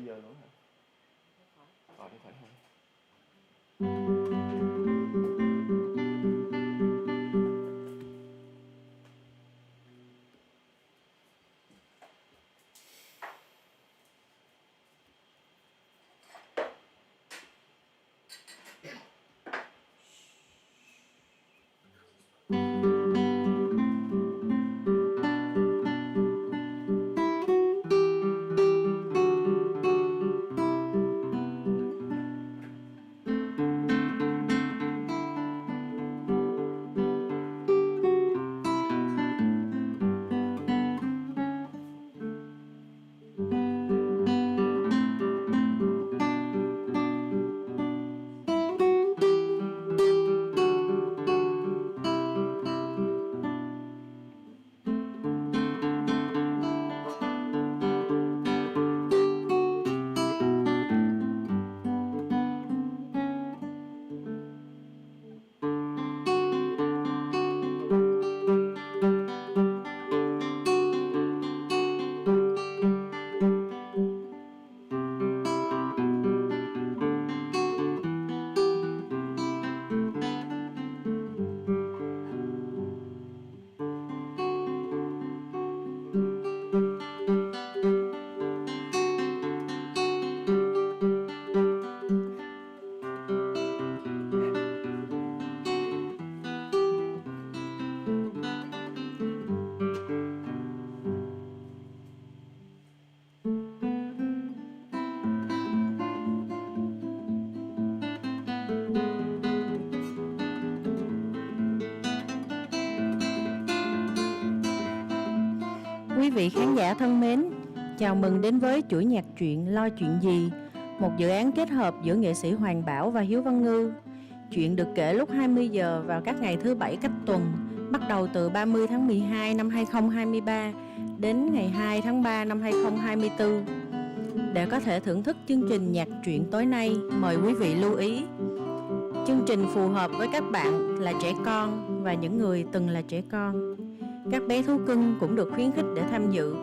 giờ nữa hả? Điện thoại hả? Quý vị khán giả thân mến, chào mừng đến với chuỗi nhạc truyện Lo Chuyện Gì, một dự án kết hợp giữa nghệ sĩ Hoàng Bảo và Hiếu Văn Ngư. Chuyện được kể lúc 20 giờ vào các ngày thứ Bảy cách tuần, bắt đầu từ 30 tháng 12 năm 2023 đến ngày 2 tháng 3 năm 2024. Để có thể thưởng thức chương trình nhạc truyện tối nay, mời quý vị lưu ý. Chương trình phù hợp với các bạn là trẻ con và những người từng là trẻ con. Các bé thú cưng cũng được khuyến khích để tham dự.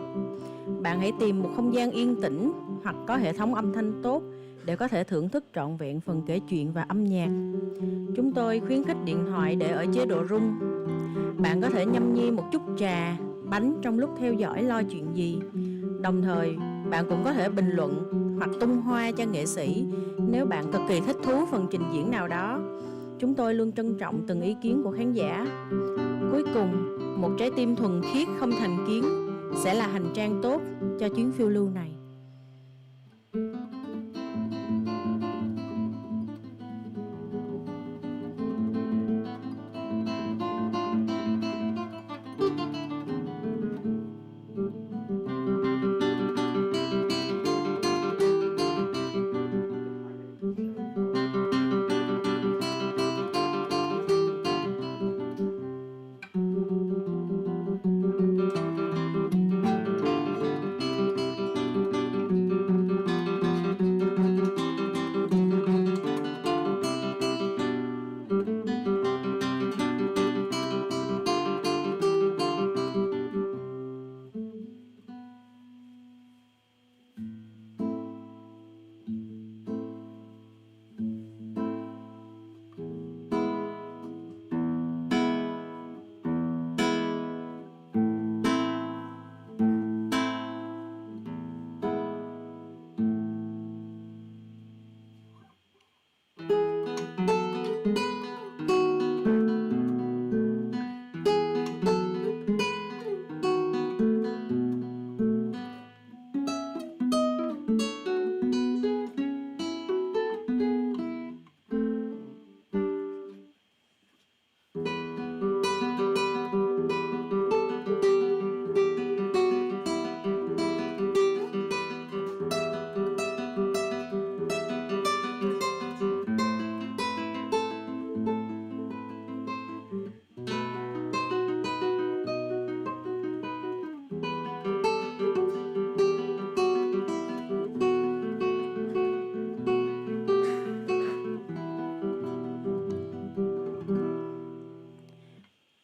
Bạn hãy tìm một không gian yên tĩnh hoặc có hệ thống âm thanh tốt để có thể thưởng thức trọn vẹn phần kể chuyện và âm nhạc. Chúng tôi khuyến khích điện thoại để ở chế độ rung. Bạn có thể nhâm nhi một chút trà, bánh trong lúc theo dõi Lo Chuyện Gì. Đồng thời, bạn cũng có thể bình luận hoặc tung hoa cho nghệ sĩ nếu bạn cực kỳ thích thú phần trình diễn nào đó. Chúng tôi luôn trân trọng từng ý kiến của khán giả. Cuối cùng, một trái tim thuần khiết không thành kiến sẽ là hành trang tốt cho chuyến phiêu lưu này.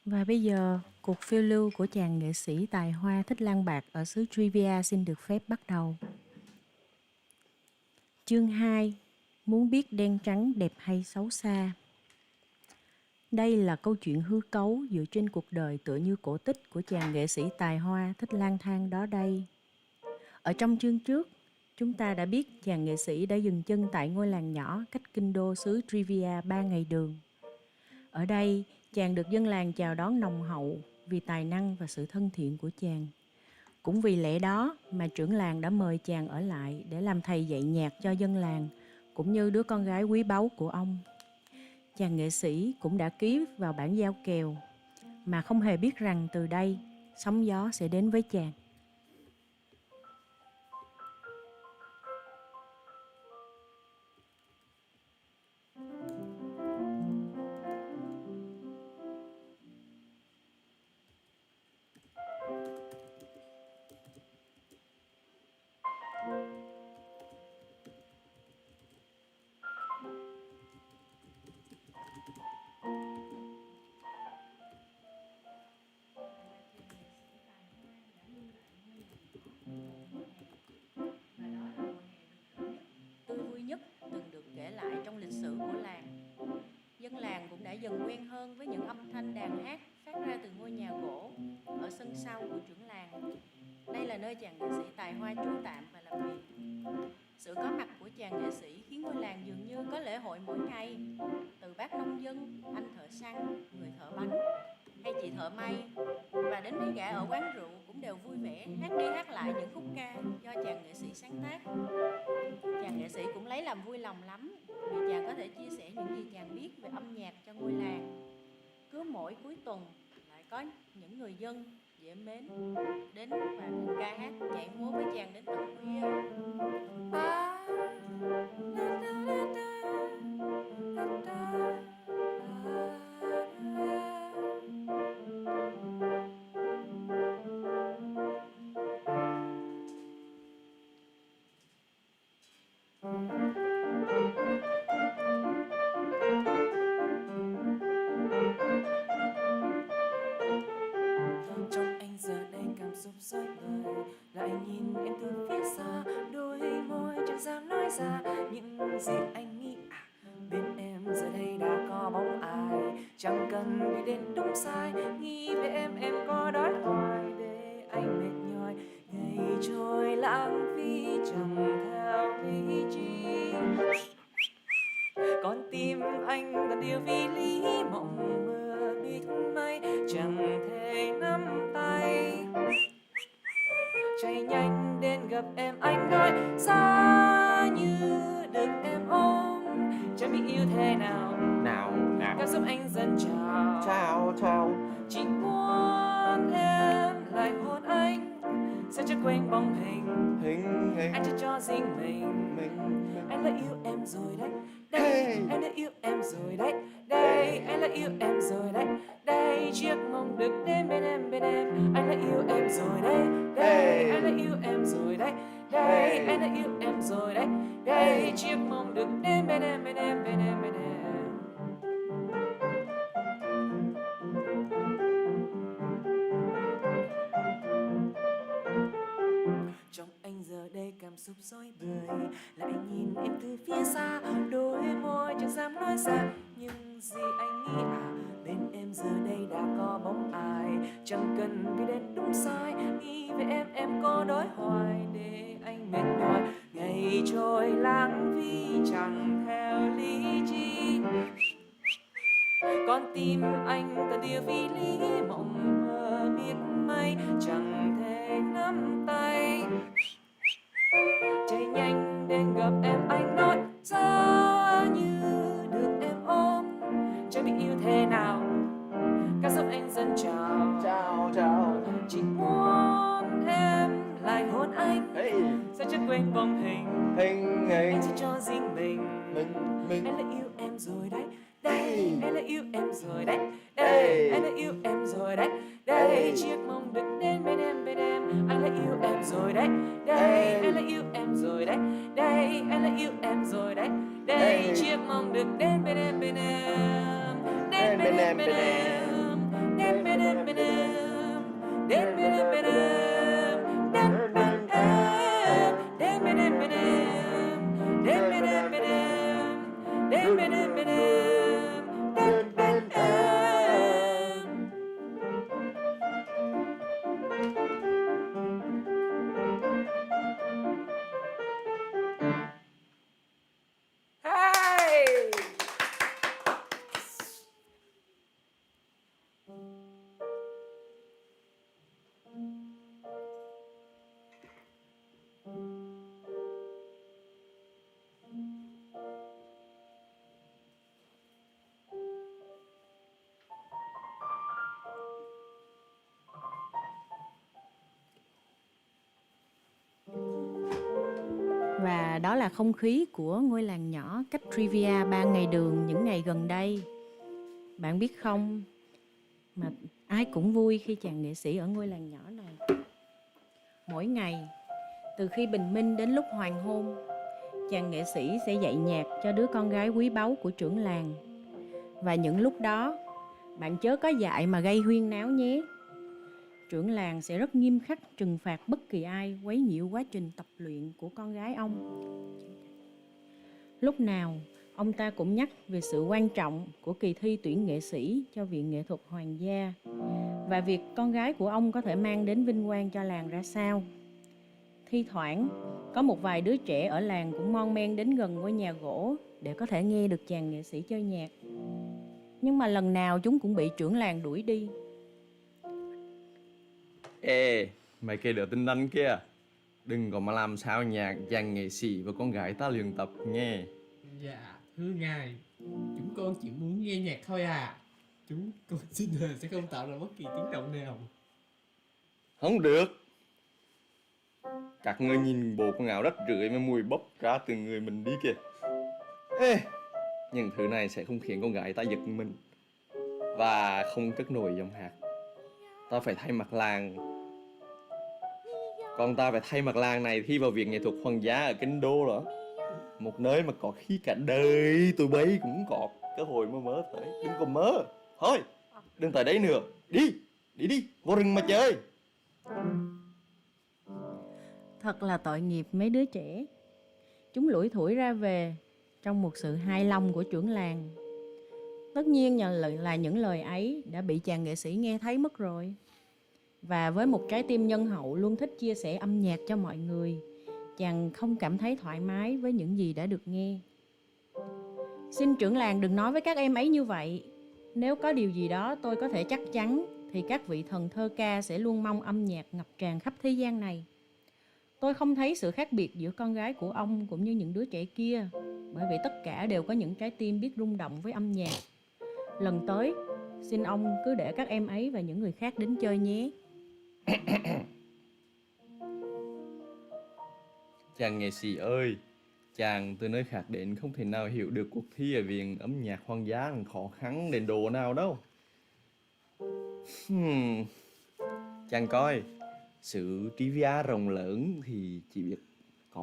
Và bây giờ, cuộc phiêu lưu của chàng nghệ sĩ tài hoa Thích Lang Bạc ở xứ Trivia xin được phép bắt đầu. Chương 2. Muốn biết đen trắng đẹp hay xấu xa. Đây là câu chuyện hư cấu dựa trên cuộc đời tựa như cổ tích của chàng nghệ sĩ tài hoa thích lang thang đó đây. Ở trong chương trước, chúng ta đã biết chàng nghệ sĩ đã dừng chân tại ngôi làng nhỏ cách kinh đô xứ Trivia 3 ngày đường. Ở đây, chàng được dân làng chào đón nồng hậu vì tài năng và sự thân thiện của chàng. Cũng vì lẽ đó mà trưởng làng đã mời chàng ở lại để làm thầy dạy nhạc cho dân làng, cũng như đứa con gái quý báu của ông. Chàng nghệ sĩ cũng đã ký vào bản giao kèo, mà không hề biết rằng từ đây, sóng gió sẽ đến với chàng. Tươi vui nhất từng được kể lại trong lịch sử của làng. Dân làng cũng đã dần quen hơn với những âm thanh đàn hát phát ra từ ngôi nhà gỗ ở sân sau của trưởng làng. Đây là nơi chàng nghệ sĩ tài hoa trú tạm và làm việc. Sự có mặt của chàng nghệ sĩ khiến ngôi làng dường như có lễ hội mỗi ngày. Từ bác nông dân, anh thợ săn, người thợ bánh hay chị thợ may, và đến mấy gã ở quán rượu cũng đều vui vẻ hát đi hát lại những khúc ca do chàng nghệ sĩ sáng tác. Chàng nghệ sĩ cũng lấy làm vui lòng lắm vì chàng có thể chia sẻ những gì chàng biết về âm nhạc cho ngôi làng. Cứ mỗi cuối tuần lại có những người dân dễ mến đến và cùng ca hát nhảy múa với chàng đến tận khuya. Trong anh giờ đây cảm xúc rối bời, lại nhìn em từ phía xa, đôi môi chẳng dám nói ra những gì anh nghĩ. Bên em giờ đây đã có bóng ai, chẳng cần đi đến đúng sai, nghĩ về em có đói hoài để anh mệt nhòi. Ngày trôi lãng phí chẳng theo lý trí, con tim anh còn điều vì lý mộng mơ biết mây chẳng thể nắm tay. Chạy nhanh đến gặp em anh nói xa như được em ôm, chẳng biết yêu thế nào Nào cảm xúc anh dần trào. Chào Chỉ muốn em lại hôn anh, sẽ chẳng quên bóng hình anh chỉ cho riêng mình. Anh đã yêu em rồi đấy, đây anh đã yêu em rồi đấy, đây anh đã yêu em rồi đấy, đây chiếc mong được đến bên em. Anh đã yêu em rồi đấy, đây anh đã yêu em rồi đấy, đây anh đã yêu em rồi đấy, đây chiếc mong được đến bên em. Trong anh giờ đây cảm xúc rối bời, lại nhìn em từ phía xa, đôi môi chẳng dám nói ra những gì anh nghĩ. Bên em giờ đây đã có bóng ai, chẳng cần đi đến đúng sai, nghĩ về em có đói hoài để anh mệt nhòi. Ngày trôi lãng phí chẳng theo lý trí, con tim anh còn điều vì lý mộng mơ biết mây chẳng thể nắm tay. Chạy nhanh đến gặp em anh nói ra như được em ôm, chẳng biết yêu thế nào cảm xúc anh dần trào. Chỉ muốn em lại hôn anh, sẽ chẳng quên bóng hình anh chỉ cho riêng mình. Anh đã yêu em rồi đấy, đây anh đã yêu em rồi đấy, đây anh đã yêu em rồi đấy, đây chiếc mong được đến bên em. Anh đã yêu em rồi đấy, đây anh đã yêu em rồi đấy, đây anh đã yêu em rồi đấy, đây chiếc mong được đến bên em. Đến bên em, đến bên em, đến bên em, đến bên em, đến bên em. Và đó là không khí của ngôi làng nhỏ cách Trivia 3 ngày đường những ngày gần đây. Bạn biết không, mà ai cũng vui khi chàng nghệ sĩ ở ngôi làng nhỏ này. Mỗi ngày, từ khi bình minh đến lúc hoàng hôn, chàng nghệ sĩ sẽ dạy nhạc cho đứa con gái quý báu của trưởng làng. Và những lúc đó, bạn chớ có dại mà gây huyên náo nhé. Trưởng làng sẽ rất nghiêm khắc trừng phạt bất kỳ ai quấy nhiễu quá trình tập luyện của con gái ông. Lúc nào, ông ta cũng nhắc về sự quan trọng của kỳ thi tuyển nghệ sĩ cho Viện Nghệ thuật Hoàng gia và việc con gái của ông có thể mang đến vinh quang cho làng ra sao. Thi thoảng, có một vài đứa trẻ ở làng cũng mon men đến gần ngôi nhà gỗ để có thể nghe được chàng nghệ sĩ chơi nhạc. Nhưng mà lần nào chúng cũng bị trưởng làng đuổi đi. Ê, mấy cái đứa tinh ranh kia, đừng có mà làm sao nhạc chàng nghệ sĩ và con gái ta luyện tập nghe. Dạ, thưa ngài, chúng con chỉ muốn nghe nhạc thôi à. Chúng con xin thề sẽ không tạo ra bất kỳ tiếng động nào. Không được. Các ngươi nhìn bộ quần áo rách rưởi với mùi bốc ra từ người mình đi kìa. Ê, những thứ này sẽ không khiến con gái ta giật mình và không cất nổi giọng hát. Ta phải thay mặt làng. Còn ta phải thay mặt làng này thi vào Viện Nghệ thuật Hoàng gia ở Kinh Đô đó. Một nơi mà có khi cả đời tụi bay cũng có cơ hội mà mơ tới. Đừng có mơ. Thôi, đừng tới đây nữa. Đi, vô rừng mà chơi. Thật là tội nghiệp mấy đứa trẻ. Chúng lủi thủi ra về trong một sự hài lòng của trưởng làng. Tất nhiên là những lời ấy đã bị chàng nghệ sĩ nghe thấy mất rồi. Và với một trái tim nhân hậu luôn thích chia sẻ âm nhạc cho mọi người, chàng không cảm thấy thoải mái với những gì đã được nghe. Xin trưởng làng đừng nói với các em ấy như vậy. Nếu có điều gì đó tôi có thể chắc chắn thì các vị thần thơ ca sẽ luôn mong âm nhạc ngập tràn khắp thế gian này. Tôi không thấy sự khác biệt giữa con gái của ông cũng như những đứa trẻ kia, bởi vì tất cả đều có những trái tim biết rung động với âm nhạc. Lần tới, xin ông cứ để các em ấy và những người khác đến chơi nhé. Chàng nghệ sĩ ơi, chàng từ nơi khác đến không thể nào hiểu được cuộc thi ở Viện âm nhạc Hoàng gia khó khăn đến độ nào đâu. Chàng coi, sự trivia rộng lớn thì chỉ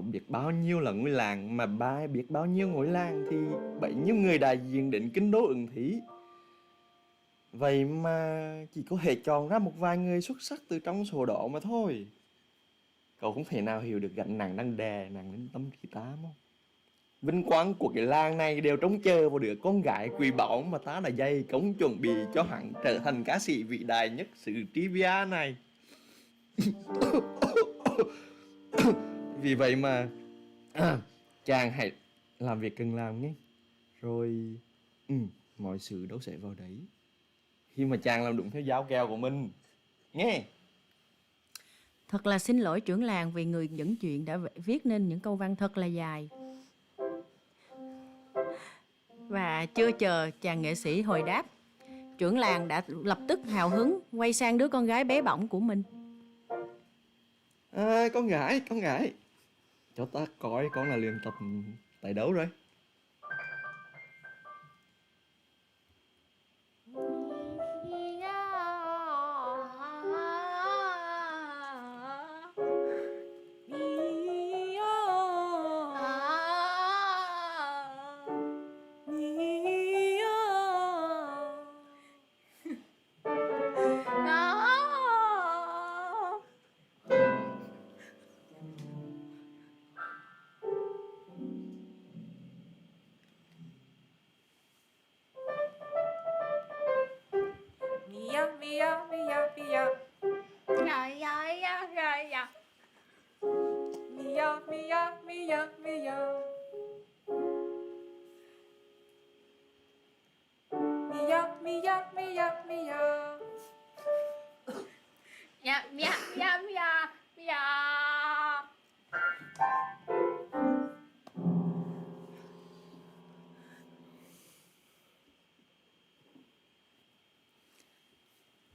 biết bao nhiêu là ngôi làng, mà biết bao nhiêu ngôi làng thì bấy nhiêu người đại diện đến kinh đô ứng thí. Vậy mà chỉ có thể chọn ra một vài người xuất sắc từ trong số đó mà thôi. Cậu không thể nào hiểu được gánh nặng đang đè nặng lên tâm trí ta không? Vinh quang của cái làng này đều trông chờ vào đứa con gái quý báu mà ta đã dày công chuẩn bị cho hắn trở thành ca sĩ vĩ đại nhất xứ trivia này. Vì vậy mà chàng hãy làm việc cần làm nhé. Rồi mọi sự đâu sẽ vào đấy khi mà chàng làm đúng theo giáo kèo của mình nghe. Thật là xin lỗi trưởng làng vì người dẫn chuyện đã viết nên những câu văn thật là dài. Và chưa chờ chàng nghệ sĩ hồi đáp, trưởng làng đã lập tức hào hứng quay sang đứa con gái bé bỏng của mình. Con gái, cho ta coi con là luyện tập tại đâu rồi?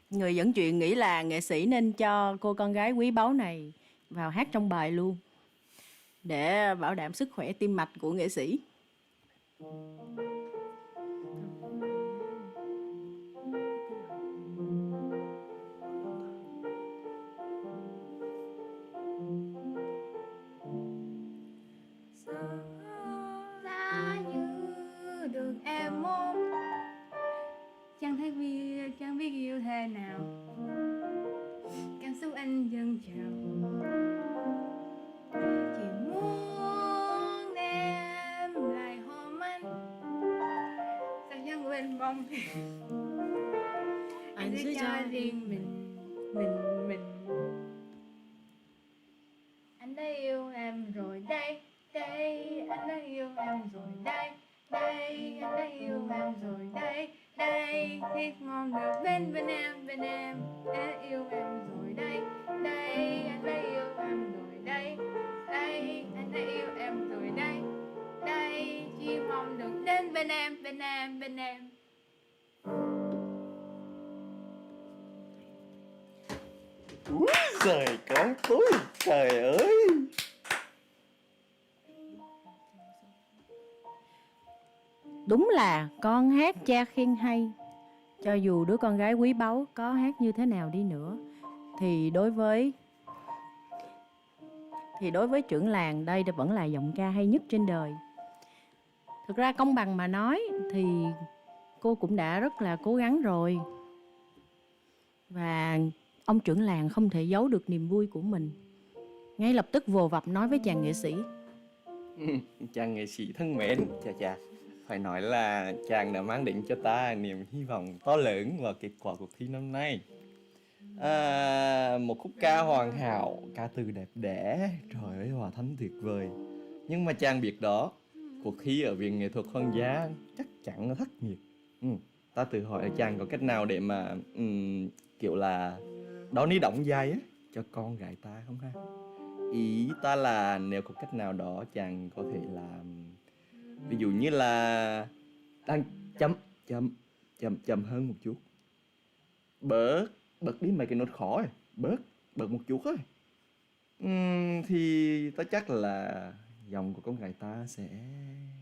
Người dẫn chuyện nghĩ là nghệ sĩ nên cho cô con gái quý báu này vào hát trong bài luôn. để bảo đảm sức khỏe tim mạch của nghệ sĩ. Giá như được em mong, chẳng biết yêu thế nào, cảm xúc anh dâng trào, chỉ muốn em lại hôn anh, sao chẳng quên mong anh sẽ cho riêng mình. Anh đã yêu em rồi đây, anh đã yêu em rồi đây, anh đã yêu em rồi đây, thiết mong được bên em, đã yêu em rồi đây, anh đã yêu em rồi đây, anh đã yêu em rồi đây, chỉ mong được đến bên em. Trời con tôi, trời ơi. Đúng là con hát cha khen hay. Cho dù đứa con gái quý báu có hát như thế nào đi nữa, thì đối với trưởng làng, đây vẫn là giọng ca hay nhất trên đời. Thực ra công bằng mà nói thì cô cũng đã rất là cố gắng rồi. Và ông trưởng làng không thể giấu được niềm vui của mình, ngay lập tức vồ vập nói với chàng nghệ sĩ. Chàng nghệ sĩ thân mến, chà, phải nói là chàng đã mang đến cho ta niềm hy vọng to lớn vào kết quả cuộc thi năm nay. Một khúc ca hoàn hảo, ca từ đẹp đẽ, trời ơi hòa thanh tuyệt vời. Nhưng mà chàng biết đó, cuộc thi ở Viện Nghệ thuật Hoàng gia chắc chắn là thất nghiệp. Ta tự hỏi là chàng có cách nào để mà kiểu là đón đi đóng vai á cho con gái ta không ha? Ý ta là nếu có cách nào đó chàng có thể làm, ví dụ như là đang chậm hơn một chút, bớt đi mấy cái nốt khó rồi, bớt một chút thôi, thì ta chắc là giọng của con gái ta sẽ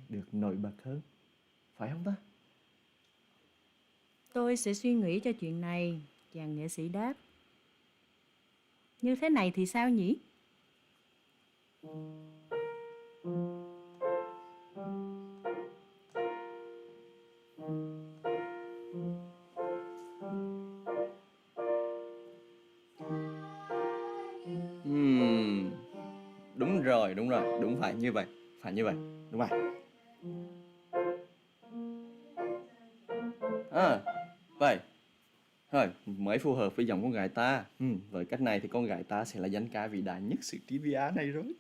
được nổi bật hơn, phải không ta? Tôi sẽ suy nghĩ cho chuyện này, chàng nghệ sĩ đáp. Như thế này thì sao nhỉ? Đúng rồi, đúng phải như vậy, đúng rồi. Vậy thôi mới phù hợp với giọng con gái ta. Với cách này thì con gái ta sẽ là danh ca vĩ đại nhất xứ trivia này rồi.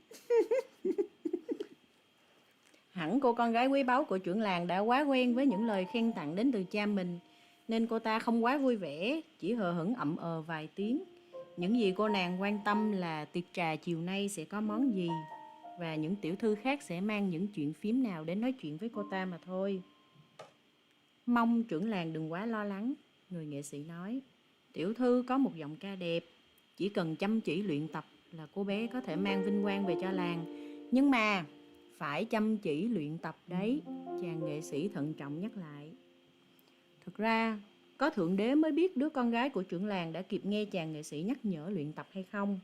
Hẳn cô con gái quý báu của trưởng làng đã quá quen với những lời khen tặng đến từ cha mình, nên cô ta không quá vui vẻ, chỉ hờ hững ậm vài tiếng. Những gì cô nàng quan tâm là tiệc trà chiều nay sẽ có món gì, và những tiểu thư khác sẽ mang những chuyện phím nào đến nói chuyện với cô ta mà thôi. Mong trưởng làng đừng quá lo lắng, người nghệ sĩ nói. Tiểu thư có một giọng ca đẹp, chỉ cần chăm chỉ luyện tập là cô bé có thể mang vinh quang về cho làng. Nhưng mà phải chăm chỉ luyện tập đấy, chàng nghệ sĩ thận trọng nhắc lại. Thực ra, có Thượng Đế mới biết đứa con gái của trưởng làng đã kịp nghe chàng nghệ sĩ nhắc nhở luyện tập hay không.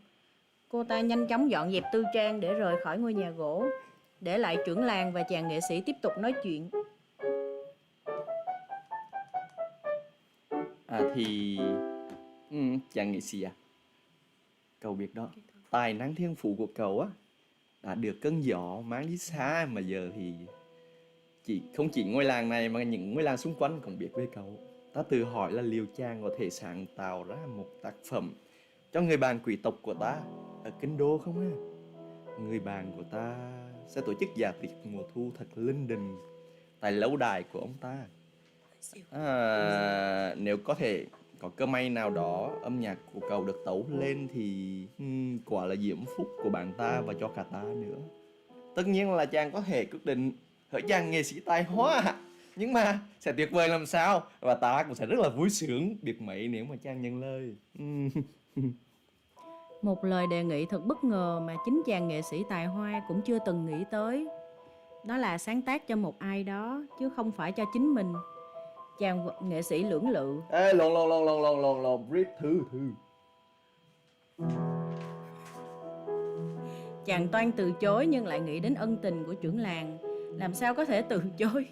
Cô ta nhanh chóng dọn dẹp tư trang để rời khỏi ngôi nhà gỗ, để lại trưởng làng và chàng nghệ sĩ tiếp tục nói chuyện. Chàng nghệ sĩ à, cậu biết đó, tài năng thiên phú của cậu á đã được cơn gió mang đi xa, mà giờ thì không chỉ ngôi làng này mà những ngôi làng xung quanh cũng biết về cậu. Ta tự hỏi là liệu chàng có thể sáng tạo ra một tác phẩm cho người bạn quý tộc của ta ở kinh đô không ha? Người bạn của ta sẽ tổ chức dạ tiệc mùa thu thật linh đình tại lâu đài của ông ta. Nếu có thể có cơ may nào đó âm nhạc của cậu được tấu lên thì quả là diễm phúc của bạn ta và cho cả ta nữa. Tất nhiên là chàng có thể quyết định hỡi chàng nghệ sĩ tài hoa, nhưng mà sẽ tuyệt vời làm sao, và ta cũng sẽ rất là vui sướng biết mấy nếu mà chàng nhận lời. Một lời đề nghị thật bất ngờ mà chính chàng nghệ sĩ tài hoa cũng chưa từng nghĩ tới. Đó là sáng tác cho một ai đó chứ không phải cho chính mình. Chàng nghệ sĩ lưỡng lự. Ê, lộn, read thư. Chàng toan từ chối nhưng lại nghĩ đến ân tình của trưởng làng. Làm sao có thể từ chối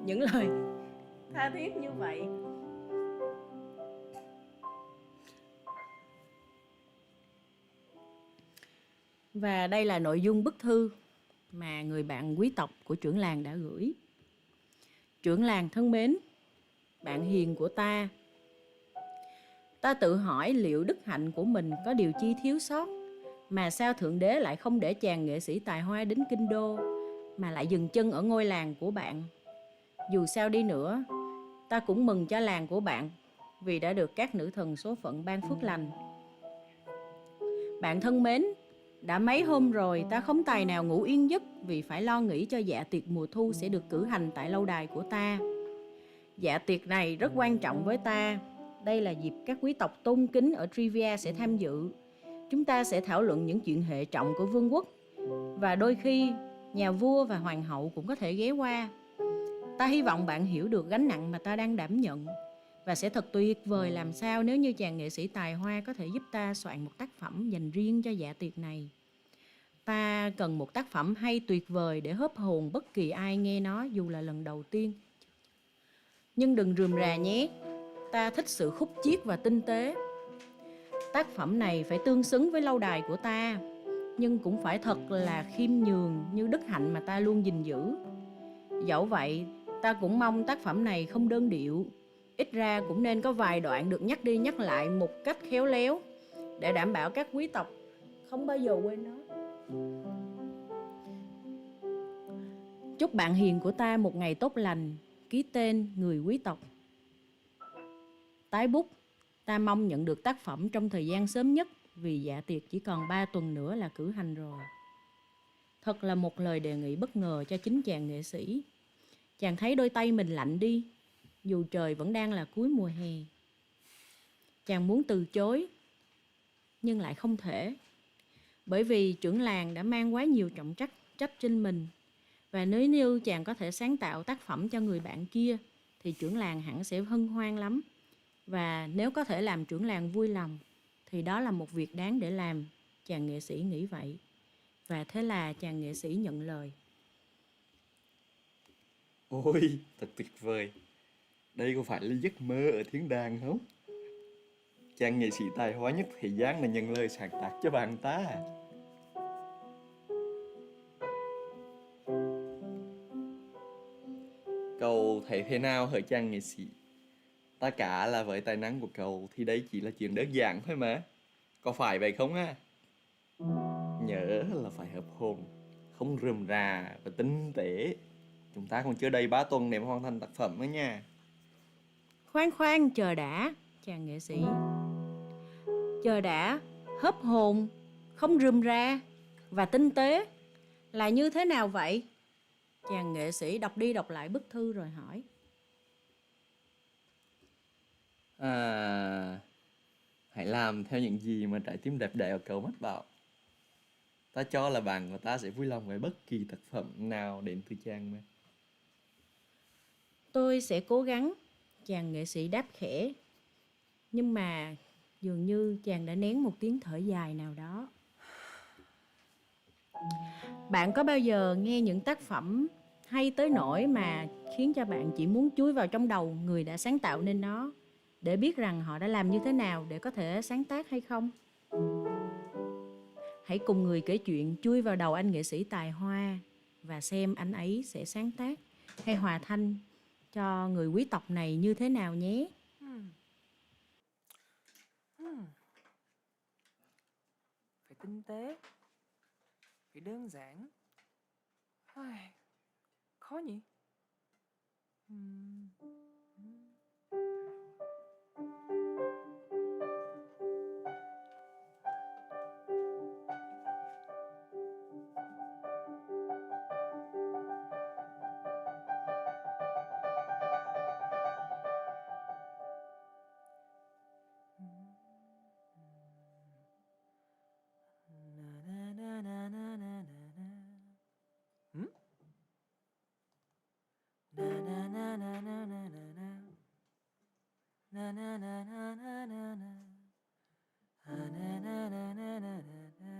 những lời tha thiết như vậy? Và đây là nội dung bức thư mà người bạn quý tộc của trưởng làng đã gửi. Trưởng làng thân mến, bạn hiền của ta tự hỏi liệu đức hạnh của mình có điều chi thiếu sót, mà sao Thượng Đế lại không để chàng nghệ sĩ tài hoa đến kinh đô, mà lại dừng chân ở ngôi làng của bạn. Dù sao đi nữa, ta cũng mừng cho làng của bạn vì đã được các nữ thần số phận ban phước lành. Bạn thân mến, đã mấy hôm rồi ta không tài nào ngủ yên giấc vì phải lo nghĩ cho dạ tiệc mùa thu sẽ được cử hành tại lâu đài của ta. Dạ tiệc này rất quan trọng với ta. Đây là dịp các quý tộc tôn kính ở Trivia sẽ tham dự. Chúng ta sẽ thảo luận những chuyện hệ trọng của vương quốc, và đôi khi nhà vua và hoàng hậu cũng có thể ghé qua. Ta hy vọng bạn hiểu được gánh nặng mà ta đang đảm nhận, và sẽ thật tuyệt vời làm sao nếu như chàng nghệ sĩ tài hoa có thể giúp ta soạn một tác phẩm dành riêng cho dạ tiệc này. Ta cần một tác phẩm hay tuyệt vời để hớp hồn bất kỳ ai nghe nó dù là lần đầu tiên. Nhưng đừng rườm rà nhé, ta thích sự khúc chiết và tinh tế. Tác phẩm này phải tương xứng với lâu đài của ta, nhưng cũng phải thật là khiêm nhường như đức hạnh mà ta luôn gìn giữ. Dẫu vậy, ta cũng mong tác phẩm này không đơn điệu. Ít ra cũng nên có vài đoạn được nhắc đi nhắc lại một cách khéo léo, để đảm bảo các quý tộc không bao giờ quên nó. Chúc bạn hiền của ta một ngày tốt lành. Ký tên người quý tộc. Tái bút. Ta mong nhận được tác phẩm trong thời gian sớm nhất, vì dạ tiệc chỉ còn 3 tuần nữa là cử hành rồi. Thật là một lời đề nghị bất ngờ cho chính chàng nghệ sĩ. Chàng thấy đôi tay mình lạnh đi, dù trời vẫn đang là cuối mùa hè. Chàng muốn từ chối, nhưng lại không thể. Bởi vì trưởng làng đã mang quá nhiều trọng trách trên mình. Và nếu như chàng có thể sáng tạo tác phẩm cho người bạn kia, thì trưởng làng hẳn sẽ hân hoan lắm. Và nếu có thể làm trưởng làng vui lòng, thì đó là một việc đáng để làm. Chàng nghệ sĩ nghĩ vậy. Và thế là chàng nghệ sĩ nhận lời. Ôi, thật tuyệt vời. Đây có phải là giấc mơ ở thiên đàng không? Chàng nghệ sĩ tài hoa nhất thế gian là nhận lời sáng tác cho bạn ta. Cậu thấy thế nào hỡi chàng nghệ sĩ? Tất cả là với tài năng của cậu thì đây chỉ là chuyện đơn giản thôi mà. Có phải vậy không à? Nhớ là phải hợp hồn, không rườm rà và tinh tế. Chúng ta còn chưa đầy 3 tuần để mà hoàn thành tác phẩm nữa nha. Khoan, chờ đã, chàng nghệ sĩ. Chờ đã, hớp hồn, không rườm rà và tinh tế là như thế nào vậy? Chàng nghệ sĩ đọc đi đọc lại bức thư rồi hỏi. Hãy làm theo những gì mà trái tim đẹp đẽ của cậu mách bảo. Ta cho là bạn của ta sẽ vui lòng với bất kỳ tác phẩm nào đến từ chàng mà. Tôi sẽ cố gắng, chàng nghệ sĩ đáp khẽ. Nhưng mà dường như chàng đã nén một tiếng thở dài nào đó. Bạn có bao giờ nghe những tác phẩm hay tới nỗi mà khiến cho bạn chỉ muốn chui vào trong đầu người đã sáng tạo nên nó, để biết rằng họ đã làm như thế nào để có thể sáng tác hay không? Hãy cùng người kể chuyện chui vào đầu anh nghệ sĩ tài hoa và xem anh ấy sẽ sáng tác hay hòa thanh cho người quý tộc này như thế nào nhé. Phải tinh tế, phải đơn giản. Khó nhỉ? Na na na na na na na. Na na na na na na na.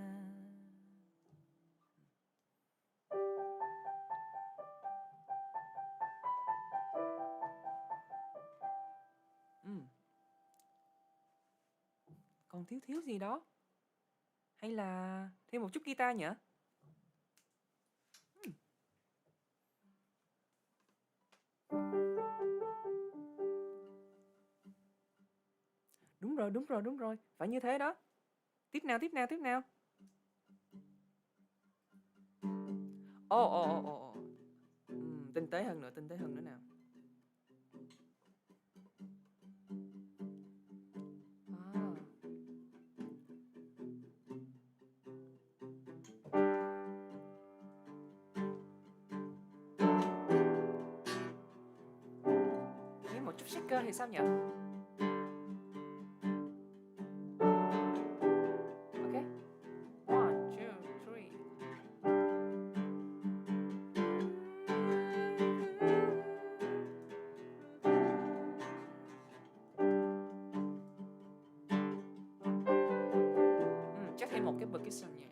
Còn thiếu thiếu gì đó? Hay là thêm một chút guitar nhỉ? Đúng rồi, phải như thế đó. Tiếp nào. Ồ. Tinh tế hơn nữa nào. À. Thêm một chút shaker thì sao nhỉ? Ok. 1, 2, 3. Chắc thêm một cái percussion nhỉ?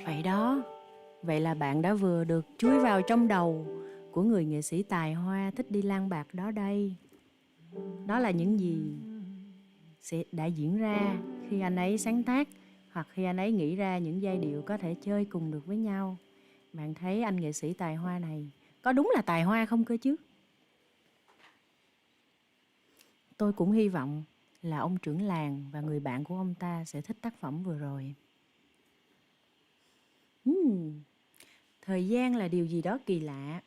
Vậy đó, vậy là bạn đã vừa được chui vào trong đầu của người nghệ sĩ tài hoa thích đi lang bạc đó đây. Đó là những gì đã diễn ra khi anh ấy sáng tác hoặc khi anh ấy nghĩ ra những giai điệu có thể chơi cùng được với nhau. Bạn thấy anh nghệ sĩ tài hoa này có đúng là tài hoa không cơ chứ? Tôi cũng hy vọng là ông trưởng làng và người bạn của ông ta sẽ thích tác phẩm vừa rồi. Thời gian là điều gì đó kỳ lạ.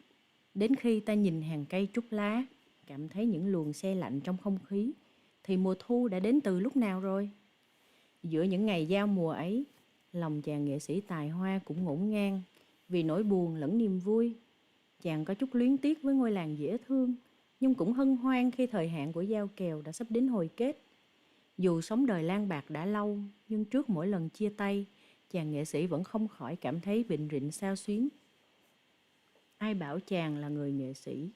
Đến khi ta nhìn hàng cây trúc lá, cảm thấy những luồng se lạnh trong không khí, thì mùa thu đã đến từ lúc nào rồi? Giữa những ngày giao mùa ấy, lòng chàng nghệ sĩ tài hoa cũng ngổn ngang vì nỗi buồn lẫn niềm vui. Chàng có chút luyến tiếc với ngôi làng dễ thương, nhưng cũng hân hoan khi thời hạn của giao kèo đã sắp đến hồi kết. Dù sống đời lang bạc đã lâu, nhưng trước mỗi lần chia tay, chàng nghệ sĩ vẫn không khỏi cảm thấy bình rịnh xao xuyến. Ai bảo chàng là người nghệ sĩ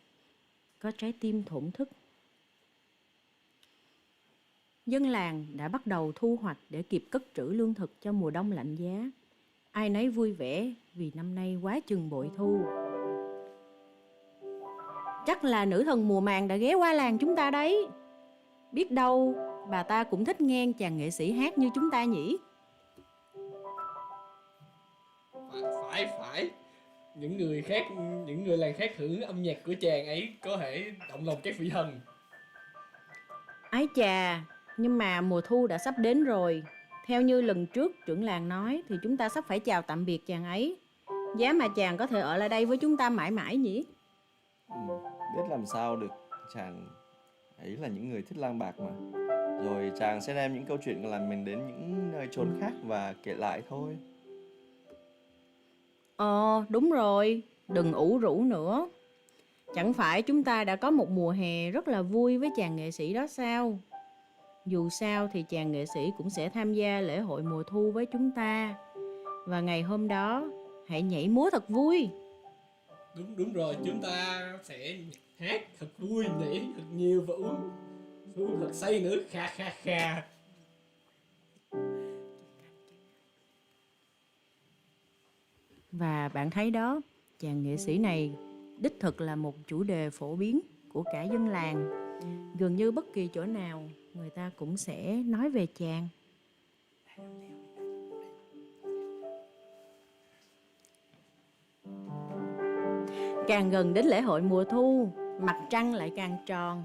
có trái tim thổn thức. Dân làng đã bắt đầu thu hoạch để kịp cất trữ lương thực cho mùa đông lạnh giá. Ai nấy vui vẻ vì năm nay quá chừng bội thu. Chắc là nữ thần mùa màng đã ghé qua làng chúng ta đấy. Biết đâu bà ta cũng thích nghe chàng nghệ sĩ hát như chúng ta nhỉ? Phải. Những người làng khác hưởng âm nhạc của chàng ấy có thể động lòng các vị thần. Ái chà, nhưng mà mùa thu đã sắp đến rồi. Theo như lần trước trưởng làng nói thì chúng ta sắp phải chào tạm biệt chàng ấy. Giá mà chàng có thể ở lại đây với chúng ta mãi mãi nhỉ? Biết làm sao được, chàng ấy là những người thích lang bạc mà. Rồi chàng sẽ đem những câu chuyện làm mình đến những nơi chốn khác và kể lại thôi. Đúng rồi, đừng ủ rũ nữa. Chẳng phải chúng ta đã có một mùa hè rất là vui với chàng nghệ sĩ đó sao? Dù sao thì chàng nghệ sĩ cũng sẽ tham gia lễ hội mùa thu với chúng ta. Và ngày hôm đó, hãy nhảy múa thật vui. Đúng rồi, chúng ta sẽ hát thật vui, nhảy thật nhiều và uống thật say nữa, kha. Và bạn thấy đó, chàng nghệ sĩ này đích thực là một chủ đề phổ biến của cả dân làng. Gần như bất kỳ chỗ nào người ta cũng sẽ nói về chàng. Càng gần đến lễ hội mùa thu, mặt trăng lại càng tròn.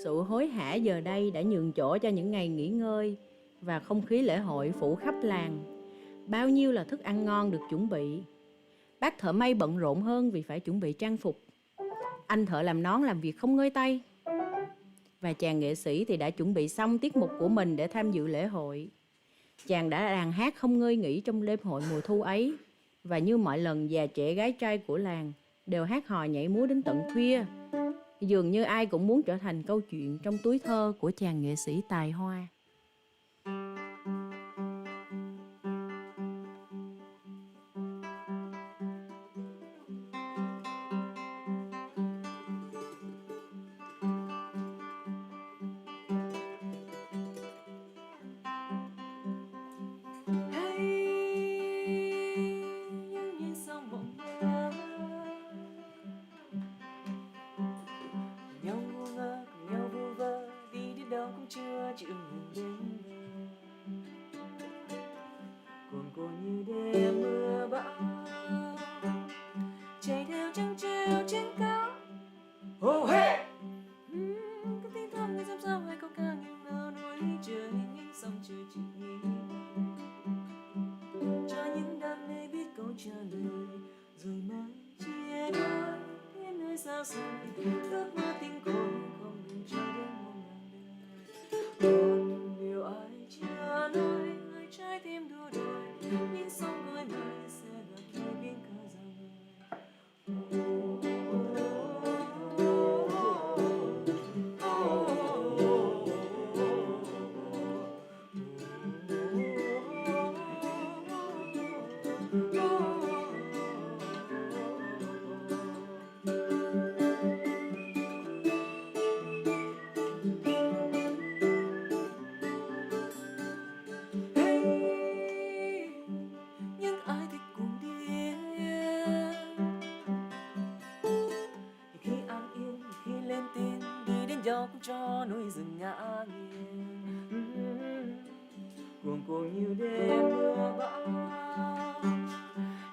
Sự hối hả giờ đây đã nhường chỗ cho những ngày nghỉ ngơi và không khí lễ hội phủ khắp làng. Bao nhiêu là thức ăn ngon được chuẩn bị. Bác thợ may bận rộn hơn vì phải chuẩn bị trang phục. Anh thợ làm nón làm việc không ngơi tay. Và chàng nghệ sĩ thì đã chuẩn bị xong tiết mục của mình để tham dự lễ hội. Chàng đã đàn hát không ngơi nghỉ trong đêm hội mùa thu ấy. Và như mọi lần, già trẻ gái trai của làng đều hát hò nhảy múa đến tận khuya. Dường như ai cũng muốn trở thành câu chuyện trong túi thơ của chàng nghệ sĩ tài hoa. Những nhìn sau mộng mơ, nhau ngu ngơ cùng nhau vu vơ, đi đến đâu cũng chưa chịu ngừng đến cuồn cuộn như đêm mưa bão, chạy theo trăng treo trên cao. Oh hey! Có tiếng thầm người dâm sao hay câu ca nghiêng ngờ núi trời, những sông trời chịu nghĩ cho những đam mê biết câu trả lời, rồi mới chia đôi đến nơi xa xôi. Ước mơ tình cồn không ngừng cho đến muôn ngàn đời. Còn điều ai chưa nói, người trái tim đua đòi, những sóng ngôi mây sẽ gặp khi biến cờ giao người. Những ai thích cùng đi khi an yên, khi lên tin, đi đến đâu cũng cho núi rừng ngã nghiêng. Cuồng cuồng như đêm mưa bão,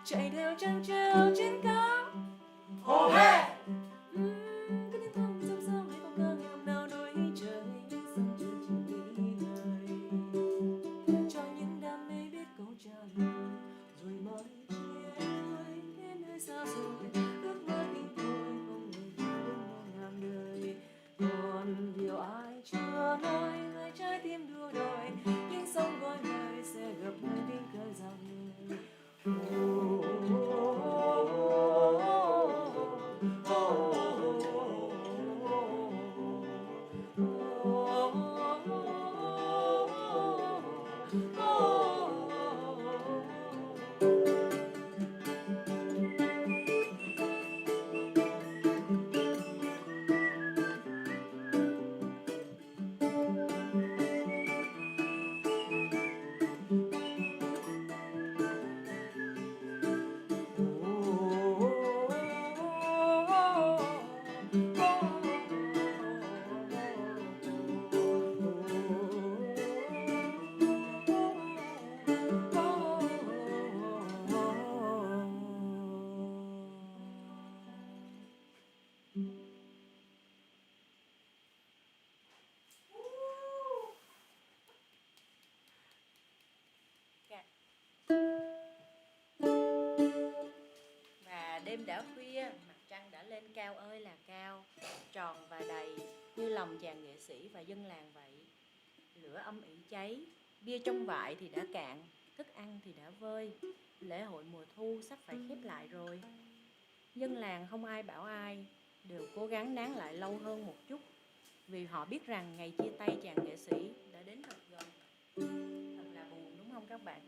chạy theo trăng treo trên cao. Oh hey! Cái tiếng thầm dâm sao hay câu ca ngày hôm nào núi trời, những sông trời chịu nghĩ lời, cho những đam mê biết câu trả lời, rồi mới chia đôi đến nơi xa xôi. Ước mơ tình tôi không ngừng đến muôn ngàn đời. Còn điều ai chưa nói, người trái tim đua đòi, những sóng gọi mời sẽ gặp nơi tiếng cười giao người. Và đêm đã khuya, mặt trăng đã lên cao ơi là cao, tròn và đầy như lòng chàng nghệ sĩ và dân làng vậy. Lửa âm ỉ cháy, bia trong vại thì đã cạn, thức ăn thì đã vơi. Lễ hội mùa thu sắp phải khép lại rồi. Dân làng không ai bảo ai, đều cố gắng nán lại lâu hơn một chút, vì họ biết rằng ngày chia tay chàng nghệ sĩ đã đến thật gần. Thật là buồn đúng không các bạn?